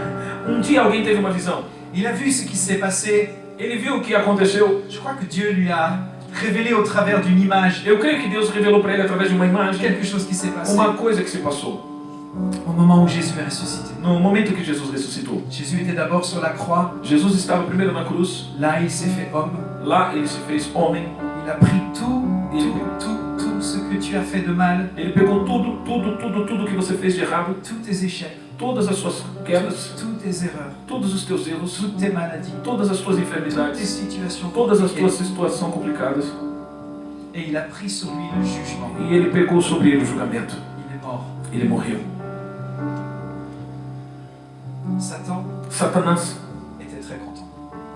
Dia alguém teve uma visão. Il a vu ce qui s'est passé. Ele viu o que aconteceu. Je crois que Dieu lui a révélé au travers d'une image Eu creio que Deus revelou para ele através de uma imagem quelque chose qui s'est passé uma coisa que se passou. au moment où Jésus est ressuscité. No momento que Jesus ressuscitou. Jésus était d'abord sur la croix. Jesus estava primeiro na cruz. Là, il s'est fait homme. Lá ele se fez homem. Il a pris tout ce que tu as fait de mal, Ele pegou tudo que você fez de errado. tous tes échecs, Todas as suas quedas. toutes tes erreurs, Todos os teus erros. toutes tes maladies, Todas as tuas toutes tes enfermidades. situations Todas as tuas compliquées. situações complicadas. Et il a pris sur lui le jugement. E ele pegou sobre ele o julgamento. Il est mort. Ele morreu. Satan Satanás était très content.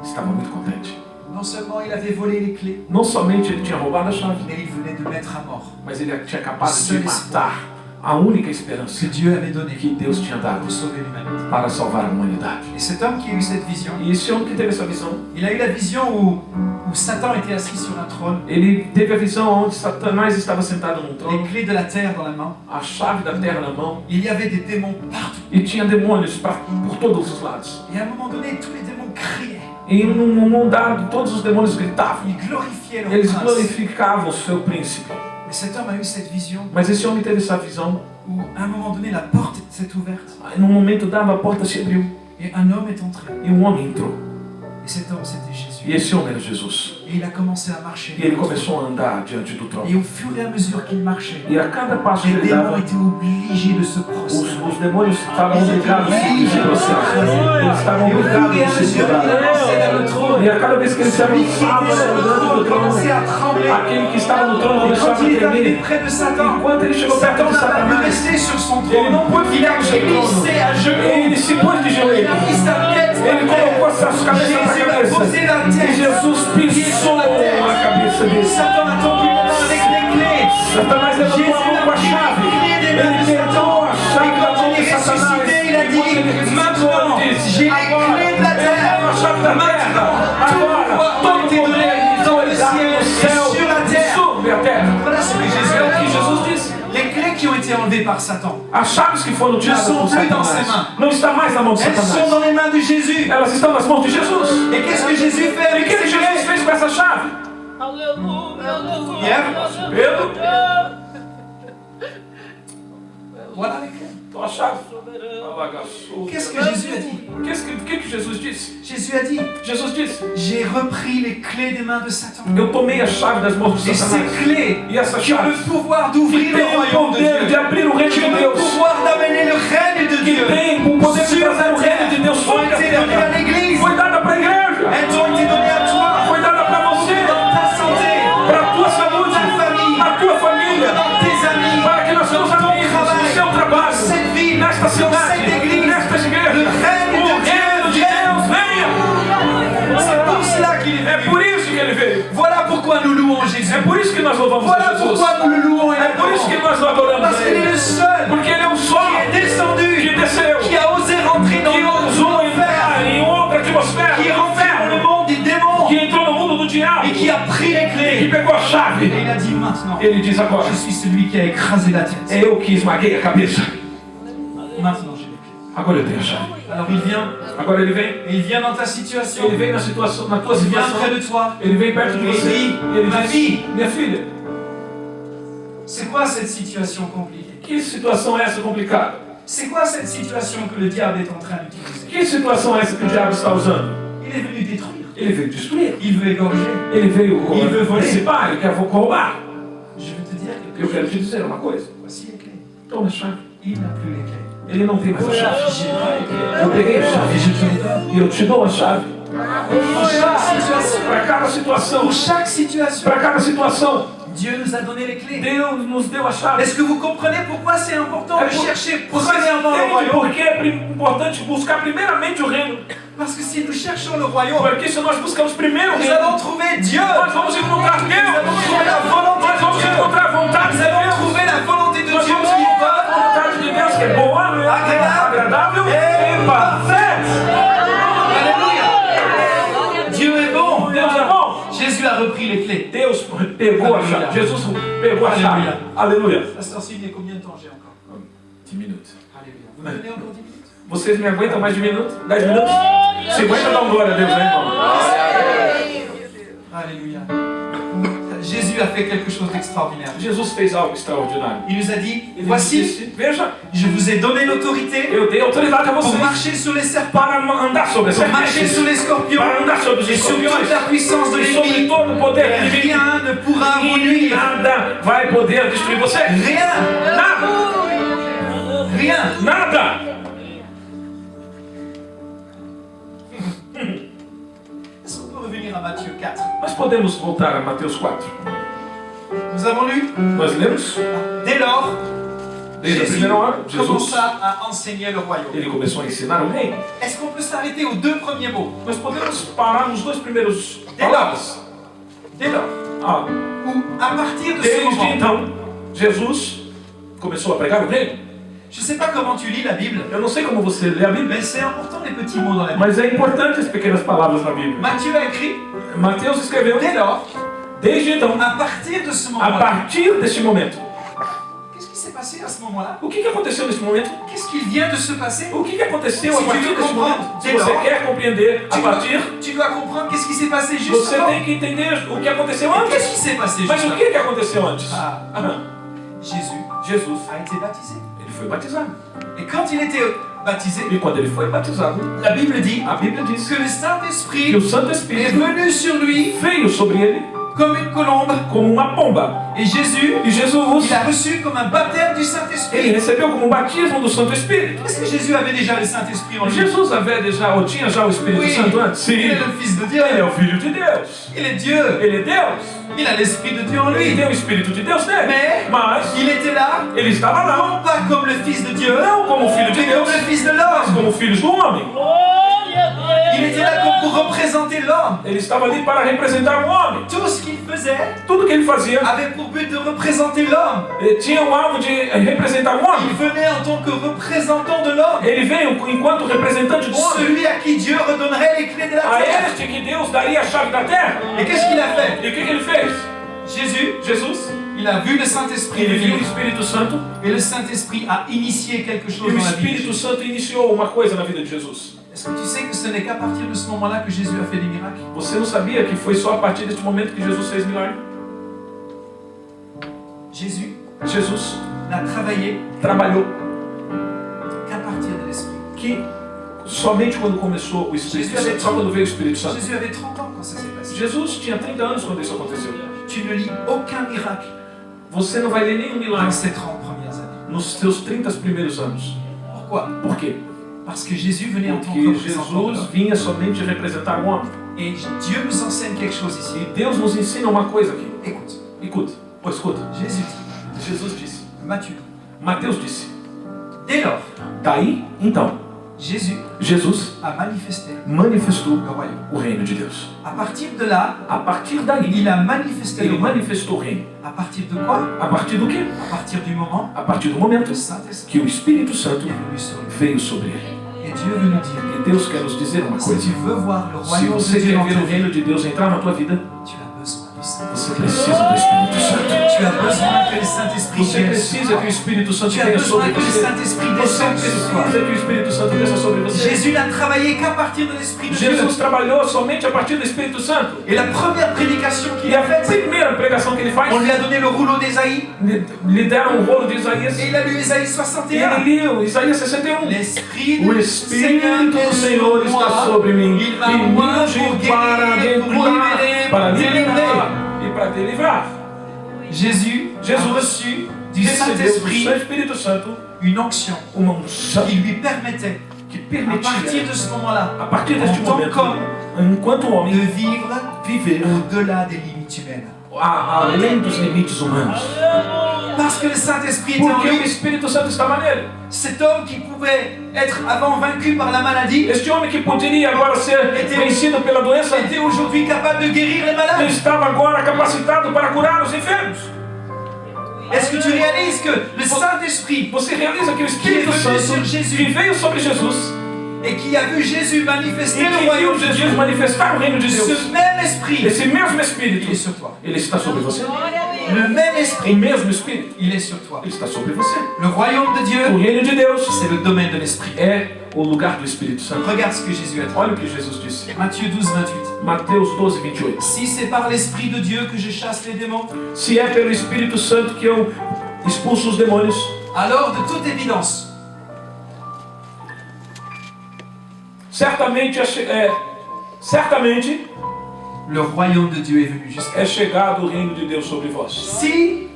estava muito contente. Non seulement il avait volé les clés, Não somente ele tinha roubado a chave, mais il venait de mettre à mort mas ele tinha acabado de matar a única esperança que Dieu avait donné que Deus tinha dado pour sauver l'humanité. para salvar a humanidade. Et cet homme qui a eu cette vision, E esse homem que teve essa visão, il a eu la vision où où Satan était assis sur un trône, ele teve a visão onde Satanás estava sentado num les trono, clés de la terre dans la main. a chave da terra na mão, Il y avait des démons partout. e tinha demônios por todos os lados. Et à un moment donné, tous les démons criaient. E num moment dado, todos os demônios gritavam. Ils glorifiaient leur Eles prince. glorificavam o seu príncipe. Mais cet homme a eu cette vision Mas esse homem teve essa visão. où, à un moment donné, la porte s'est ouverte Num momento dado, a porta se abriu et un homme est entré. e um homem entrou. Et cet homme, c'était Jésus. E esse homem era Jesus. Et il a commencé à marcher. E ele começou a andar diante do trono. Et au fur et à mesure qu'il marchait, E a cada passo que les ele démons dava, étaient obligés de se prosterner. os demônios estavam obrigados a se prostrar. Eles estavam Et au fur obrigados et à a se mesure qu'il dobrar. avançait vers le trône, E a cada vez que ele se celui qui avançava était sur le diante trône do trono, commençait à trembler. aquele que estava no trono Et começava quand a il est arrivé tremer. près de Satan, Enquanto ele chegou perto Satan de n'a pas pu Satanás, rester sur son ele trône. não pôde Il a ficar no seu trono. glissé à genoux. Ele se pôs de Il joelho. a mis sa tête Ele par terre. colocou suas cabeças na Jésus a cabeça. posé la E tête. Jesus pisou a cabeça dele. Satan a tendu la main avec les clés. Satanás levantou a mão com a chave. Ele pegou a chave Et da quand mão il de est Satanás. ressuscité, il a E quando ele dit, ressuscitou, maintenant, ele disse, j'ai les agora, clés de la eu terre. tenho a chave da terra. Agora, todo été donné poder dans foi le dado ciel no et céu sur la e terre. sobre a terra. Voilà ce que Jésus É o a que dit. Jesus disse. Les clés qui ont été enlevées par Satan, As chaves que foram tiradas sont por plus dans ses Satanás mains. não estão mais na mão de elles sont Satanás. dans les mains de Jésus. Elas estão nas mãos de Jesus. Et qu'est-ce que Jésus fait E o avec que ces Jesus clés? fez com essa chave? Pedro, Voilà les clés. tua chave. Qu'est-ce que Jésus a dit? O que Jesus disse? Jésus a dit, Jesus disse, j'ai repris les clés des mains de Satan. eu tomei a chave das mãos de Et ces Satanás. clés E essa qui ont le chave pouvoir que d'ouvrir le tem o royaume de poder de Dieu, abrir o reino qui de ont le Deus, pouvoir d'amener le règne de que Dieu tem o poder de sur trazer la o reino de terre, Deus ont sobre a été données à terra, l'église. foi dada para a igreja, Elles ont été données à toi, foi dada para você, dans ta santé, para a tua saúde, ta famille, a tua família, dans tes amis, para que nos seus amigos, no seu trabalho, cette ville, nesta dans cidade, cette église. nesta igreja, Le reino o de Dieu reino de Deus venha. C'est pour cela qu'il est É venu. por isso que ele veio. Voilà pourquoi nous louons Jésus. É por isso que nós louvamos a Voilà Jesus. pourquoi nous le louons et É por isso que l'adorons. nós o adoramos Parce a qu'il est ele. le seul Porque ele é o só qui est descendu, que desceu, qui a osé rentrer dans que le monde ousou de l'enfer, entrar em outra atmosfera, qui est rentré dans le monde des démons que entrou no mundo do diabo, et qui a pris les que clés. pegou a chave. Et il a dit maintenant, Ele diz agora, je suis celui qui a écrasé la tête. eu que esmaguei a cabeça. Maintenant j'ai les clés. Agora eu tenho a chave. Alors il vient, Agora ele vem. et il vient dans ta situation. Ele vem na situação, na tua Il vient situação. près de toi. Ele vem perto de Ele você. diz, E ele "Ma diz, fille." minha filha, C'est quoi cette situation compliquée? que situação é essa complicada? C'est quoi cette situation que le diable est en train d'utiliser? Que situação é essa que o diabo está usando? Il est venu détruire. Ele veio destruir. Il veut égorger. Ele veio Ele veio participar, ele quer roubar. Je veux te dire Eu quelque quero chose. te dizer uma coisa. Voici les clés. Toma a chave. Il n'a plus les clés. Ele não tem mais a chave. J'ai pris les clés. Eu peguei a Et chave je te les donne. e eu te dou a chave. Pour chaque situation. Para cada situação, Pour chaque situation. para cada situação, Dieu nous a donné les clés. Deus nos deu a chave. Est-ce que vous comprenez pourquoi c'est important de chercher premièrement le Entende royaume? por que é importante buscar primeiramente o reino? Parce que si nous cherchons le royaume, Porque se nós buscamos primeiro o nous reino, allons trouver Dieu. nós vamos encontrar Nous Deus. allons trouver la volonté Nós vamos de Dieu. encontrar a vontade de Nous allons Deus. trouver la volonté de Nós Dieu vamos qui est encontrar bonne. a vontade de Deus que é boa, agradável e perfeita. Alléluia. Dieu est bon. Deus é bom. Jésus a repris les clés. Deus pegou a chave. Jesus pegou a chave. Aleluia. Pasteur Sylvie, combien de temps j'ai encore? 10 minutos. Alléluia. Vous me donnez encore 10 minutes? Vocês me aguentam mais de minutos? 10 minutos? Se aguenta, dá glória a Deus, né, irmão? Alléluia. Jésus a fait quelque chose d'extraordinaire. Jesus fez algo extraordinário. Il nous a dit, Ele voici, disse, veja, je vous ai donné l'autorité eu dei autoridade a pour vocês marcher sur les serpents, para andar sobre as pour marcher serpentes, sur les scorpions para andar sobre os et sur escorpiões toute la puissance de e sobre l'ennemi. todo o poder do inimigo. Rien ne pourra vous E nuire. nada vai poder destruir você. Rien. Nada, Rien. nada. Est-ce qu'on peut revenir à Matthieu 4? Nós podemos voltar a Mateus 4. Nous avons lu, Nós lemos, dès lors, desde a Jésus primeira hora, Jesus, commença à enseigner le royaume. ele começou a ensinar o reino. Est-ce qu'on peut s'arrêter aux deux premiers mots? Nós podemos parar nos dois primeiros palavras. Dès lors, Ah, ou à partir de ce desde moment, então, Jesus começou a pregar o reino. Je ne sais pas comment tu lis la Bible, Eu não sei como você lê a Bíblia, mais c'est important les petits mots dans la Bible. mas é importante as pequenas palavras na Bíblia. Matthieu a écrit, Mateus escreveu, dès lors, desde então, à partir de ce a moment-là, partir deste momento. qu'est-ce qui s'est passé à ce moment-là? O que aconteceu nesse momento? Qu'est-ce qui vient de se passer? O que aconteceu a Se tu partir veux desse comprendre, momento? Se dès você lors, quer compreender a partir, Tu dois comprendre qu'est-ce qui s'est passé juste você avant. tem que entender o que aconteceu Et antes. qu'est-ce qui s'est passé Mas juste o avant? que aconteceu antes? Ah, Ah, Jésus Jesus, a été baptisé. ele foi batizado. Et quand il était baptisé, E quando ele foi batizado, la Bible dit a Bíblia diz que le que Saint-Esprit o Santo est Espírito venu sur lui veio sobre ele comme une colombe. como uma pomba. Et Jésus, E Jesus, il a reçu comme un baptême du ele Saint-Esprit. recebeu como um batismo do Santo Espírito. Est-ce que Jésus avait déjà le Saint-Esprit en lui? Jesus tinha já o Espírito Oui, Santo antes? Sim. il est le Fils de Dieu. Ele é o Filho de Deus. Il est Dieu. Ele é Deus. Il a l'Esprit de Dieu en Ele lui. tem o Espírito de Deus nele. Mas Il était là, ele estava lá, non pas comme le Fils de Dieu, não como Filho de mais comme Deus, le Fils de mas l'homme. como Filho do homem. Il était là comme pour représenter l'homme. Ele estava ali para representar o homem. Tout ce qu'il faisait Tudo que ele fazia avait pour but de représenter l'homme. tinha o alvo de representar o Il homem. venait en tant que représentant de l'homme. Ele veio enquanto representante do homem. Celui à qui Dieu redonnerait les clés de la A terre. este que Deus daria a chave da terra. Et qu'est-ce qu'il a fait? E o que ele fez? Jesus, il a vu le Saint-Esprit Ele viu o venir. Espírito Santo Et le Saint-Esprit a initié quelque e chose o dans la vie. Espírito Santo iniciou uma coisa na vida de Jesus. Est-ce que tu sais que ce n'est qu'à partir de ce moment-là que Jésus a fait des miracles? Você não sabia que foi só a partir deste momento que Jesus fez milagre? Jesus n'a travaillé trabalhou qu'à partir de l'Esprit. que somente quando começou o Espírito Santo, só quando veio o Espírito Santo. Jésus avait 30 ans quand ça s'est passé. Jesus tinha 30 anos quando isso aconteceu. Tu ne lis aucun miracle Você não vai ler nenhum dans milagre ces 30 premières années. nos seus 30 primeiros anos. Pourquoi? Por quê? Parce que Jésus venait en tant que Porque représentant de Jesus l'homme. vinha somente representar o homem. Et Dieu nous enseigne quelque chose ici. E Deus nos ensina uma coisa aqui. Écoute, Escuta. Jésus dit, Jesus disse. Matthieu, Mateus disse. dès lors, Daí, então, Jésus Jesus a manifesté manifestou le royaume. o reino de Deus. À partir de là, A partir daí, il a manifesté le ele royaume. manifestou o reino. À partir de quoi? A partir do quê? À partir du moment A partir do où momento le Saint-Esprit que o Espírito Santo est venu sur lui. veio sobre ele. Et Dieu veut nous dire, E Deus quer nos dizer uma si coisa. tu veux voir le Se royaume de você Dieu quer dans ver ta o vie, reino de Deus entrar na tua vida, tu as besoin du Saint-Esprit. você precisa do Espírito Santo. Tu as besoin que le Saint-Esprit Você vienne sur precisa toi. que o Espírito Santo Tu as venha besoin sobre que le você. Saint-Esprit Você descende sur toi. precisa que o Espírito Santo desça sobre você. Jésus n'a travaillé qu'à partir de l'Esprit de Dieu. Jesus trabalhou somente a partir do Espírito Santo. Et la première prédication qu'il E a a faite, primeira pregação que ele faz, on lui a donné le rouleau d'Ésaïe. lhe deram o rolo de Isaías. Et il a lu Ésaïe E 61. ele leu Isaías 61. L'Esprit O du Espírito do Seigneur Senhor est está sur moi. sobre mim Il e m'a me oint ungiu pour para guérir, pour livrar, libérer, para pour libertar délivrer. e para te livrar. Jésus a reçu du Recebeu do Saint-Esprit seu Espírito Santo une onction uma unção qui lui permettait, que à partir permitia, de ce moment-là, a partir deste en tant momento, qu'homme, enquanto de homem, vivre viver au-delà des limites humaines. além dos limites humanos. Parce que le Saint-Esprit était en Porque o lui. Espírito Santo estava nele. Cet homme qui pouvait être avant vaincu par la maladie Este homem que poderia agora ser vencido pela doença, était aujourd'hui capable de guérir les malades. estava agora capacitado para curar os enfermos. Est-ce que tu réalises que le Saint-Esprit Você realiza que o Espírito Que veio Santo sobre Jesus. que veio sobre Jesus et qui a vu Jésus e manifester le que royaume viu de Jesus Dieu, manifestar o reino de Deus, ce même Esprit, esse mesmo il est Espírito, sur toi. ele está sobre você. Le même O Esprit, mesmo Espírito, il est sur toi. ele está sobre você. Le royaume de O Dieu, reino de Deus c'est le domaine de l'Esprit. é o lugar do Espírito Santo. Regarde ce que Jésus a dit. Olha o que Jesus disse. Matthieu 12, 28. Mateus 12, 28. Si c'est par l'Esprit de Dieu que je chasse les démons, Se é pelo Espírito Santo que eu expulso os demônios, alors de toute évidence, certamente le royaume de Dieu est venu jusqu'à é chegado o reino de Deus sobre vós. Si,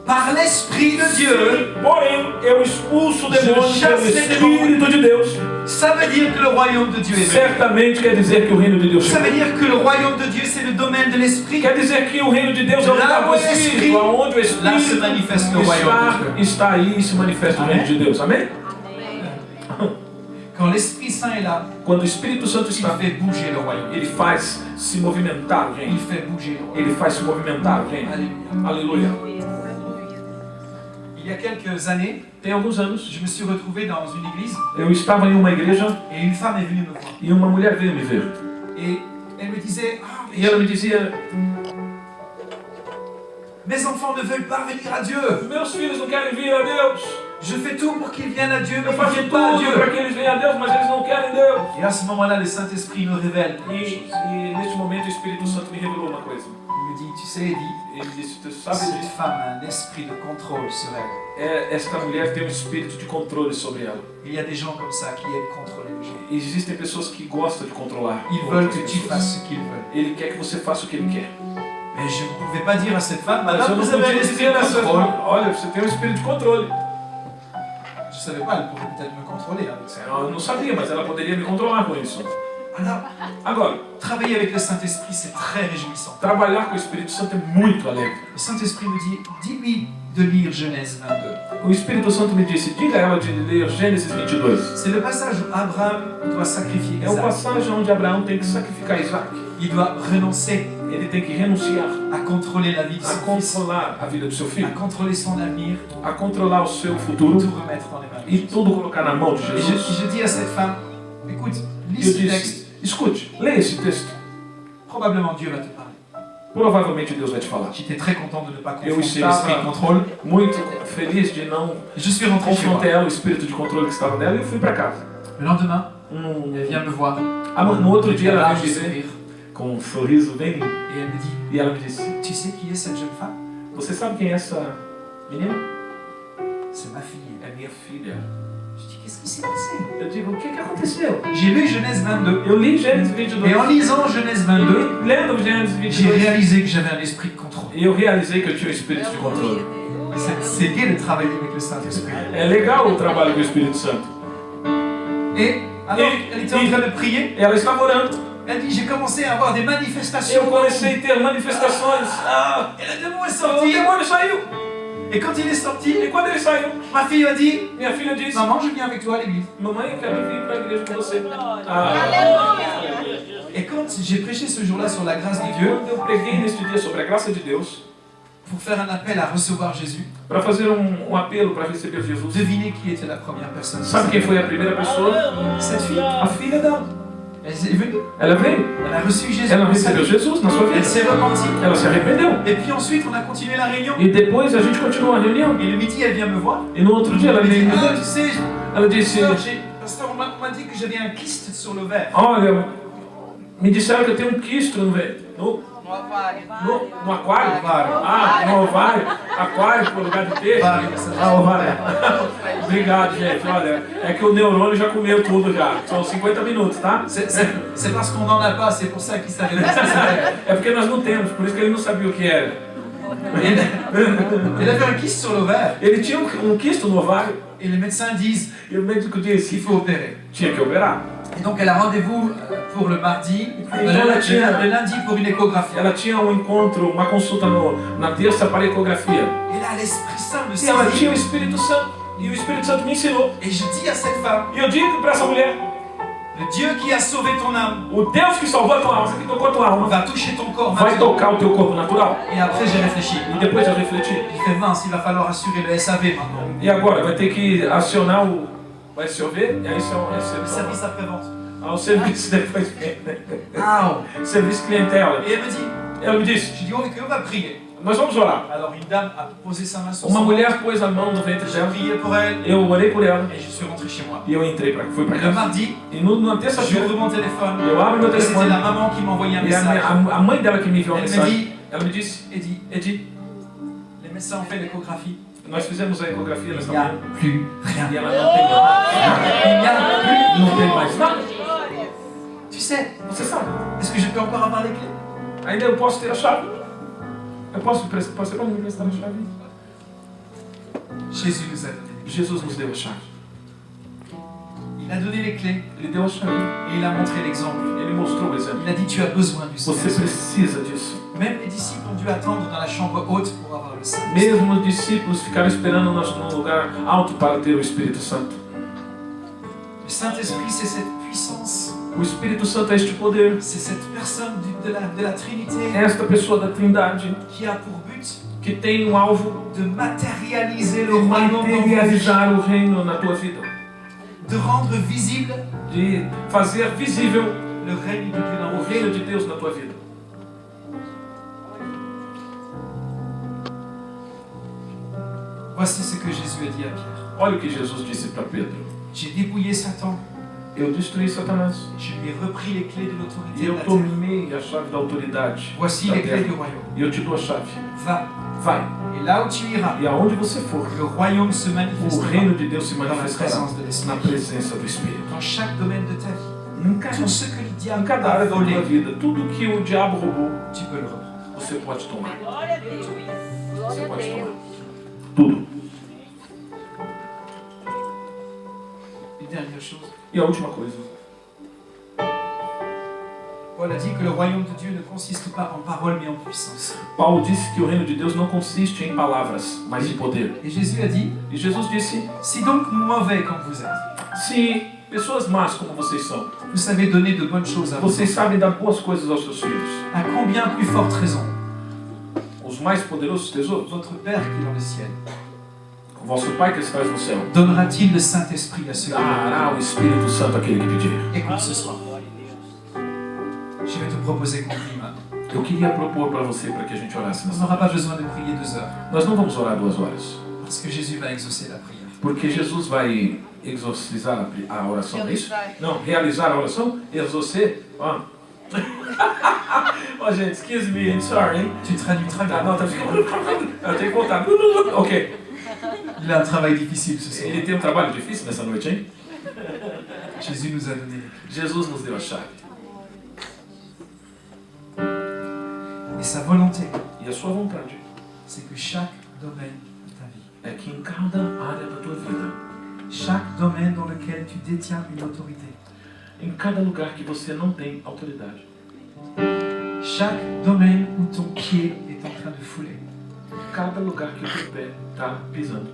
par l'Esprit de Dieu, Porém, eu expulso o demônio Je pelo chasse Espírito de Deus. ça veut dire que le royaume de Dieu est venu. Certamente quer dizer que o reino de Deus Ça chegou. veut dire que le royaume de Dieu, c'est le domaine de l'Esprit. Quer dizer que o reino de Deus é o lugar do Espírito, aonde o Espírito Lá se manifesta o royaume de Dieu. está aí e se manifesta o reino de Deus. Amém? Quand l'Esprit Saint est là, Quando o Espírito Santo il está, fait bouger le royaume. ele faz se movimentar o Il reino. fait bouger le royaume. Ele faz se movimentar o reino. Alléluia. Aleluia. Il Il y a quelques années, Tem alguns anos, je me suis retrouvé dans une église eu estava em uma igreja et une femme est venue me voir. e uma mulher veio me ver. Et elle me disait, ah, E ela me dizia, mes enfants ne veulent pas venir à Dieu. meus filhos não querem vir a Deus. Je fais tout pour qu'ils viennent à Dieu, mais Eu ils ne faço viennent pas à tudo para Dieu. que eles venham a Deus, mas eles não querem Deus. Et à ce moment-là, le Saint-Esprit me révèle quelque chose. E neste momento o Espírito Santo me revelou uma coisa. Il me dit, tu sais, Eddie, Ele disse, tu sabe cette disso? femme a un esprit de contrôle sur elle. Esta mulher tem um espírito de controle sobre ela. Il y a des gens comme ça qui aiment contrôler les gens. Existem pessoas que gostam de controlar. Ils veulent outras que tu pessoas. fasses ce qu'ils veulent. Ele quer que você faça o que ele quer. Mais je ne pouvais pas dire à cette femme, Mas eu madame, não vous avez un podia esprit dizer de nessa contrôle. olha, você tem um espírito de controle. Je ne savais pas, elle pourrait peut-être me contrôler avec ça. Eu não sabia, mas ela poderia me controlar com isso. Alors, Agora, travailler avec le Saint-Esprit, c'est très réjouissant. trabalhar com o Espírito Santo é muito alegre. Le Saint-Esprit me dit, dis-lui de lire Genèse 22. O Espírito Santo me disse, diga a ela de ler Gênesis 22. C'est le passage où Abraham doit sacrifier É o Isaac. passagem onde Abraão tem que sacrificar Isaac. Il doit renoncer Ele tem que renunciar à contrôler la vie de a son fils, controlar a vida do seu à filho, controler son avenir, a controlar o seu tout futuro remettre dans les mains de e Jésus. tudo colocar na mão de Et Jesus. je dis à cette femme, écoute, E lis eu ce texte, disse, escute, leia esse texto. probablement Dieu va te parler. Provavelmente Deus vai te falar. J'étais très content de ne pas Eu confondre l'esprit de estava contrôle. muito feliz de não Je suis rentré chez moi. confronter ela, o espírito de controle que estava nela, e eu fui para casa. Le lendemain, elle vient me voir. No outro dia ela large veio me ver sourire, com um sorriso bem lindo. et elle me dit, E ela me disse, tu sais qui est cette jeune femme? você sabe quem é essa menina? C'est ma fille. É minha filha. Je dis, qu'est-ce qui s'est passé? Eu digo, o que aconteceu? J'ai lu Genèse 22. Eu li Gênesis 22. Et en lisant Genèse 22, E lendo Gênesis j'ai 22, réalisé que j'avais un esprit de contrôle. e eu realizei que eu tinha um espírito de controle. C'est gai de travailler avec le Saint-Esprit. É legal o trabalho com o Espírito Santo. Et alors, elle était en train de prier. Ela estava orando. Elle dit, j'ai commencé à avoir des manifestations. Eu comecei a ter manifestações. Ah, Et le démon est o sorti. demônio saiu. Et quand il est sorti, E quando ele saiu, ma fille a dit, minha filha disse, maman, je viens avec toi à l'église. mamãe, eu quero vir para a igreja com você. Ah, Et quand j'ai prêché ce jour-là sur la grâce de Dieu, quando eu preguei neste dia sobre a graça de Deus, pour faire un appel à recevoir Jésus, para fazer um apelo para receber Jesus, devinez qui était la première personne. sabe quem foi a primeira pessoa? Cette fille. A filha dela. Elle est venue, Ela veio, elle a reçu Jésus. ela dans sa recebeu vie. Jesus na sua Elle vida. s'est repentie. Ela se arrependeu. Et puis ensuite, on a continué la réunion. E depois a gente continuou a reunião. Et le midi, elle vient me voir. E no outro dia ela Elle veio dit, me ah, ver. tu sais, Ela disse, pasteur, on m'a dit que j'avais un kyste sur le verre. olha, me disseram que eu tenho um quisto no No aquário. no aquário. Ovário. Ah, no ovário. Aquário pro lugar de peixe. Ovário, essa Ah, ovário. Obrigado, gente. Olha, é que o neurônio já comeu tudo já. São 50 minutos, tá? C'est parce qu'on n'en a pas, c'est pour ça qu'il savait pas ce que c'était. É porque nós não temos, por isso que ele não sabia o que era. Elle avait un kyste sur l'ovaire. Ele tinha um quisto no ovário Et les médecins disent e o médico disse qu'il faut opérer. tinha que operar. Et donc elle a rendez-vous pour le mardi, le lundi pour une échographie. Ela tinha um encontro, uma consulta na terça para ecografia. Et là, l'Esprit Saint me E ela saisit. tinha o Espírito Santo. E o Espírito Santo me ensinou. Et je dis à cette femme, E eu digo para essa mulher, le Dieu qui a sauvé ton âme o Deus que salvou a tua alma, que tocou a tua alma, va toucher ton corps vai maintenant. tocar o teu corpo natural. Et après, j'ai réfléchi. E depois eu refleti. Il fait mince, il va falloir assurer le SAV maintenant. E agora vai ter que acionar o SOV, e aí são Le service après-vente. o serviço depois. Ah, Serviço clientela. Et elle me dit, Ela me disse, je dis, oh, on va prier. nós vamos orar. Alors une dame a posé sa main sur Uma son mulher pôs a mão no ventre J'ai dela. prié pour elle Eu orei por ela et je suis rentré chez moi. e eu entrei fui para Et le casa. mardi, E na terça-feira, j'ouvre mon téléphone. eu abro meu Et c'était telefone la maman qui m'a envoyé un e message. a mãe dela que me enviou uma Elle me mensagem. dit, Ela me disse, Eddie, Edi, les médecins ont fait l'échographie. nós fizemos a ecografia Il nessa n'y a manhã plus rien. e ela não tem mais. Il n'y a plus. Não tem mais nada. Tu sais, Você sabe? est-ce que je peux encore avoir les clés? Ainda eu posso ter a chave. Eu posso você pode me emprestar a chave? Jésus nous a donné. Jesus nos deu a chave. Il a donné les clés Ele deu a chave. et il a montré l'exemple. Ele mostrou o exemplo. Il a dit, tu as besoin du Você Saint-Esprit. precisa disso. Même les disciples ont dû attendre dans la chambre haute pour avoir le Saint-Esprit. Mesmo os discípulos ficaram esperando num lugar alto para ter o Espírito Santo. Le Saint-Esprit, c'est cette puissance. O Espírito Santo é este poder. C'est cette personne de la Trinité Esta pessoa da Trindade qui a pour but que tem um alvo de matérialiser de le royaume dans vos vies, materializar o reino na tua vida, de rendre visible de fazer visível le règne de Dieu dans o vos vies. reino de Deus na tua vida. Voici ce que Jésus a dit à Pierre. Olha o que Jesus disse para Pedro. J'ai dépouillé Satan, Eu destruí Satanás je lui ai repris les clés de e l'autorité de eu la terre. tomei a chave da autoridade Voici da les clés du terra. royaume. E eu te dou a chave. Va, Vai. et là où tu iras, E aonde você for, le royaume se o manifestera reino de Deus se dans la manifestará présence de na l'Esprit. presença do Espírito. Dans chaque domaine de ta vie, Em cada, tout ce que le em diable cada a área da tua volé, vida, tudo que o diabo roubou, tu peux le reprendre. você pode tomar. Glória a Deus. Você Glória a pode tomar. Deus. Tudo. Une dernière chose, E a última coisa. Paul a dit que le royaume de Dieu ne consiste pas en paroles mais en puissance. Paulo disse que o reino de Deus não consiste em palavras, mas em poder. Et Jésus a dit, E Jesus disse, si donc mauvais comme vous êtes, se pessoas más como vocês são, vous savez donner de bonnes choses à vos vocês enfants, sabem dar boas coisas aos seus filhos, à combien plus forte raison os mais poderosos tesouros, votre Père qui est dans le ciel o vosso Pai que estás no céu, donnera-t-il le Saint-Esprit à ceux qui le dará o Espírito Santo àquele que pedir. Écoute ce soir, je vais te proposer qu'on prie maintenant. Eu queria propor para você, para que a gente orasse On nessa n'aura pas besoin de prier 2 heures, Nós não vamos orar 2 horas, parce que Jésus va exaucer la prière. porque Jesus vai exorcizar a oração, é isso? Não, realizar a oração? Exorcer? Ó. Ó, gente, excuse me, I'm sorry. Tu traduis très Tá, bien. não, tá ficando... Eu tenho que voltar. Ok. Il a un travail difficile ce soir. Ele tem um trabalho difícil nessa noite, hein? Jésus nous a donné. Jesus nos deu a chave. Et sa volonté, E a sua vontade c'est que chaque domaine de ta vie, é que em cada área da tua vida, chaque domaine dans lequel tu détiens une autorité, em cada lugar que você não tem autoridade, chaque domaine où ton pied est en train de fouler, cada lugar que o teu pé está pisando,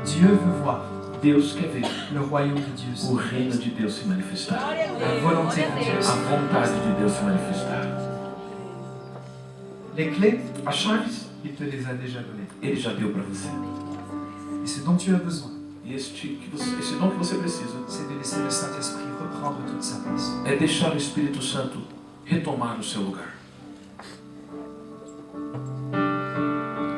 Dieu veut voir Deus quer ver le royaume de Dieu, o reino de Deus se manifestar, Glória a la Deus. volonté de Dieu. a vontade de Deus se manifestar. Les clés, As chaves, il te les a déjà données. Ele já deu para você. Et ce dont tu as besoin, E esse dom que você precisa c'est de laisser le Saint-Esprit reprendre toute sa place. é deixar o Espírito Santo retomar o seu lugar.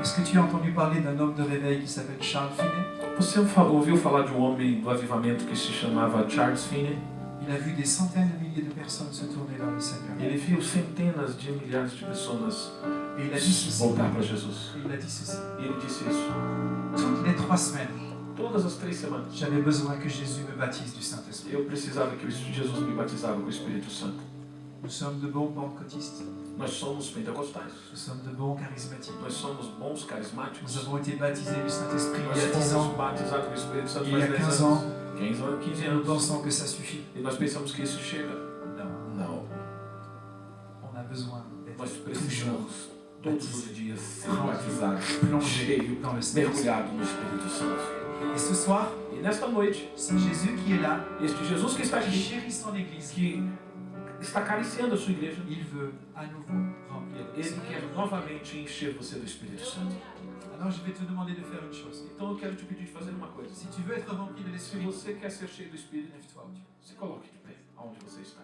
Est-ce que tu as entendu parler d'un homme de réveil qui s'appelle Charles Finney? Você ouviu falar de um homem do avivamento que se chamava Charles Finney? Il a vu des centaines de milliers de personnes se tourner vers le Seigneur. Ele viu centenas de milhares de pessoas Et il a dit ceci. voltar para Jesus. Et il a dit ceci. E ele disse isso. Toutes les 3 semaines, Todas as 3 semanas, j'avais besoin que Jésus me baptise du Saint-Esprit. eu precisava que Jesus me batizava com o Espírito Santo. Nous sommes de bons pentecôtistes. Nós somos pentecostais. Nous sommes de bons charismatiques. Nós somos bons carismáticos. Nous avons été baptisés du Saint-Esprit il y a Nós 10 ans. fomos batizados com o Espírito Santo Il y a faz 10 15 anos. ans. 15 Et nous anos. pensons que ça suffit. E nós pensamos que isso chega. Non. Não. On a besoin d'être Nós toujours precisamos todos os dias ser batizados, plongés cheio, dans le Saint-Esprit. mergulhado no Espírito Santo. Et ce soir, E nesta noite, c'est Jésus qui est là, este Jesus que está qui aqui, chérit son Église. que está acariciando a sua igreja, Il veut à nouveau remplir le ele Saint-Esprit. quer novamente encher você do Espírito Santo. Alors je vais te demander de faire une chose. Então eu quero te pedir de fazer uma coisa. Si tu veux être rempli de Se l'Esprit, você quer ser cheio do Espírito, lève-toi où tu es. se coloque de pé, aonde você está.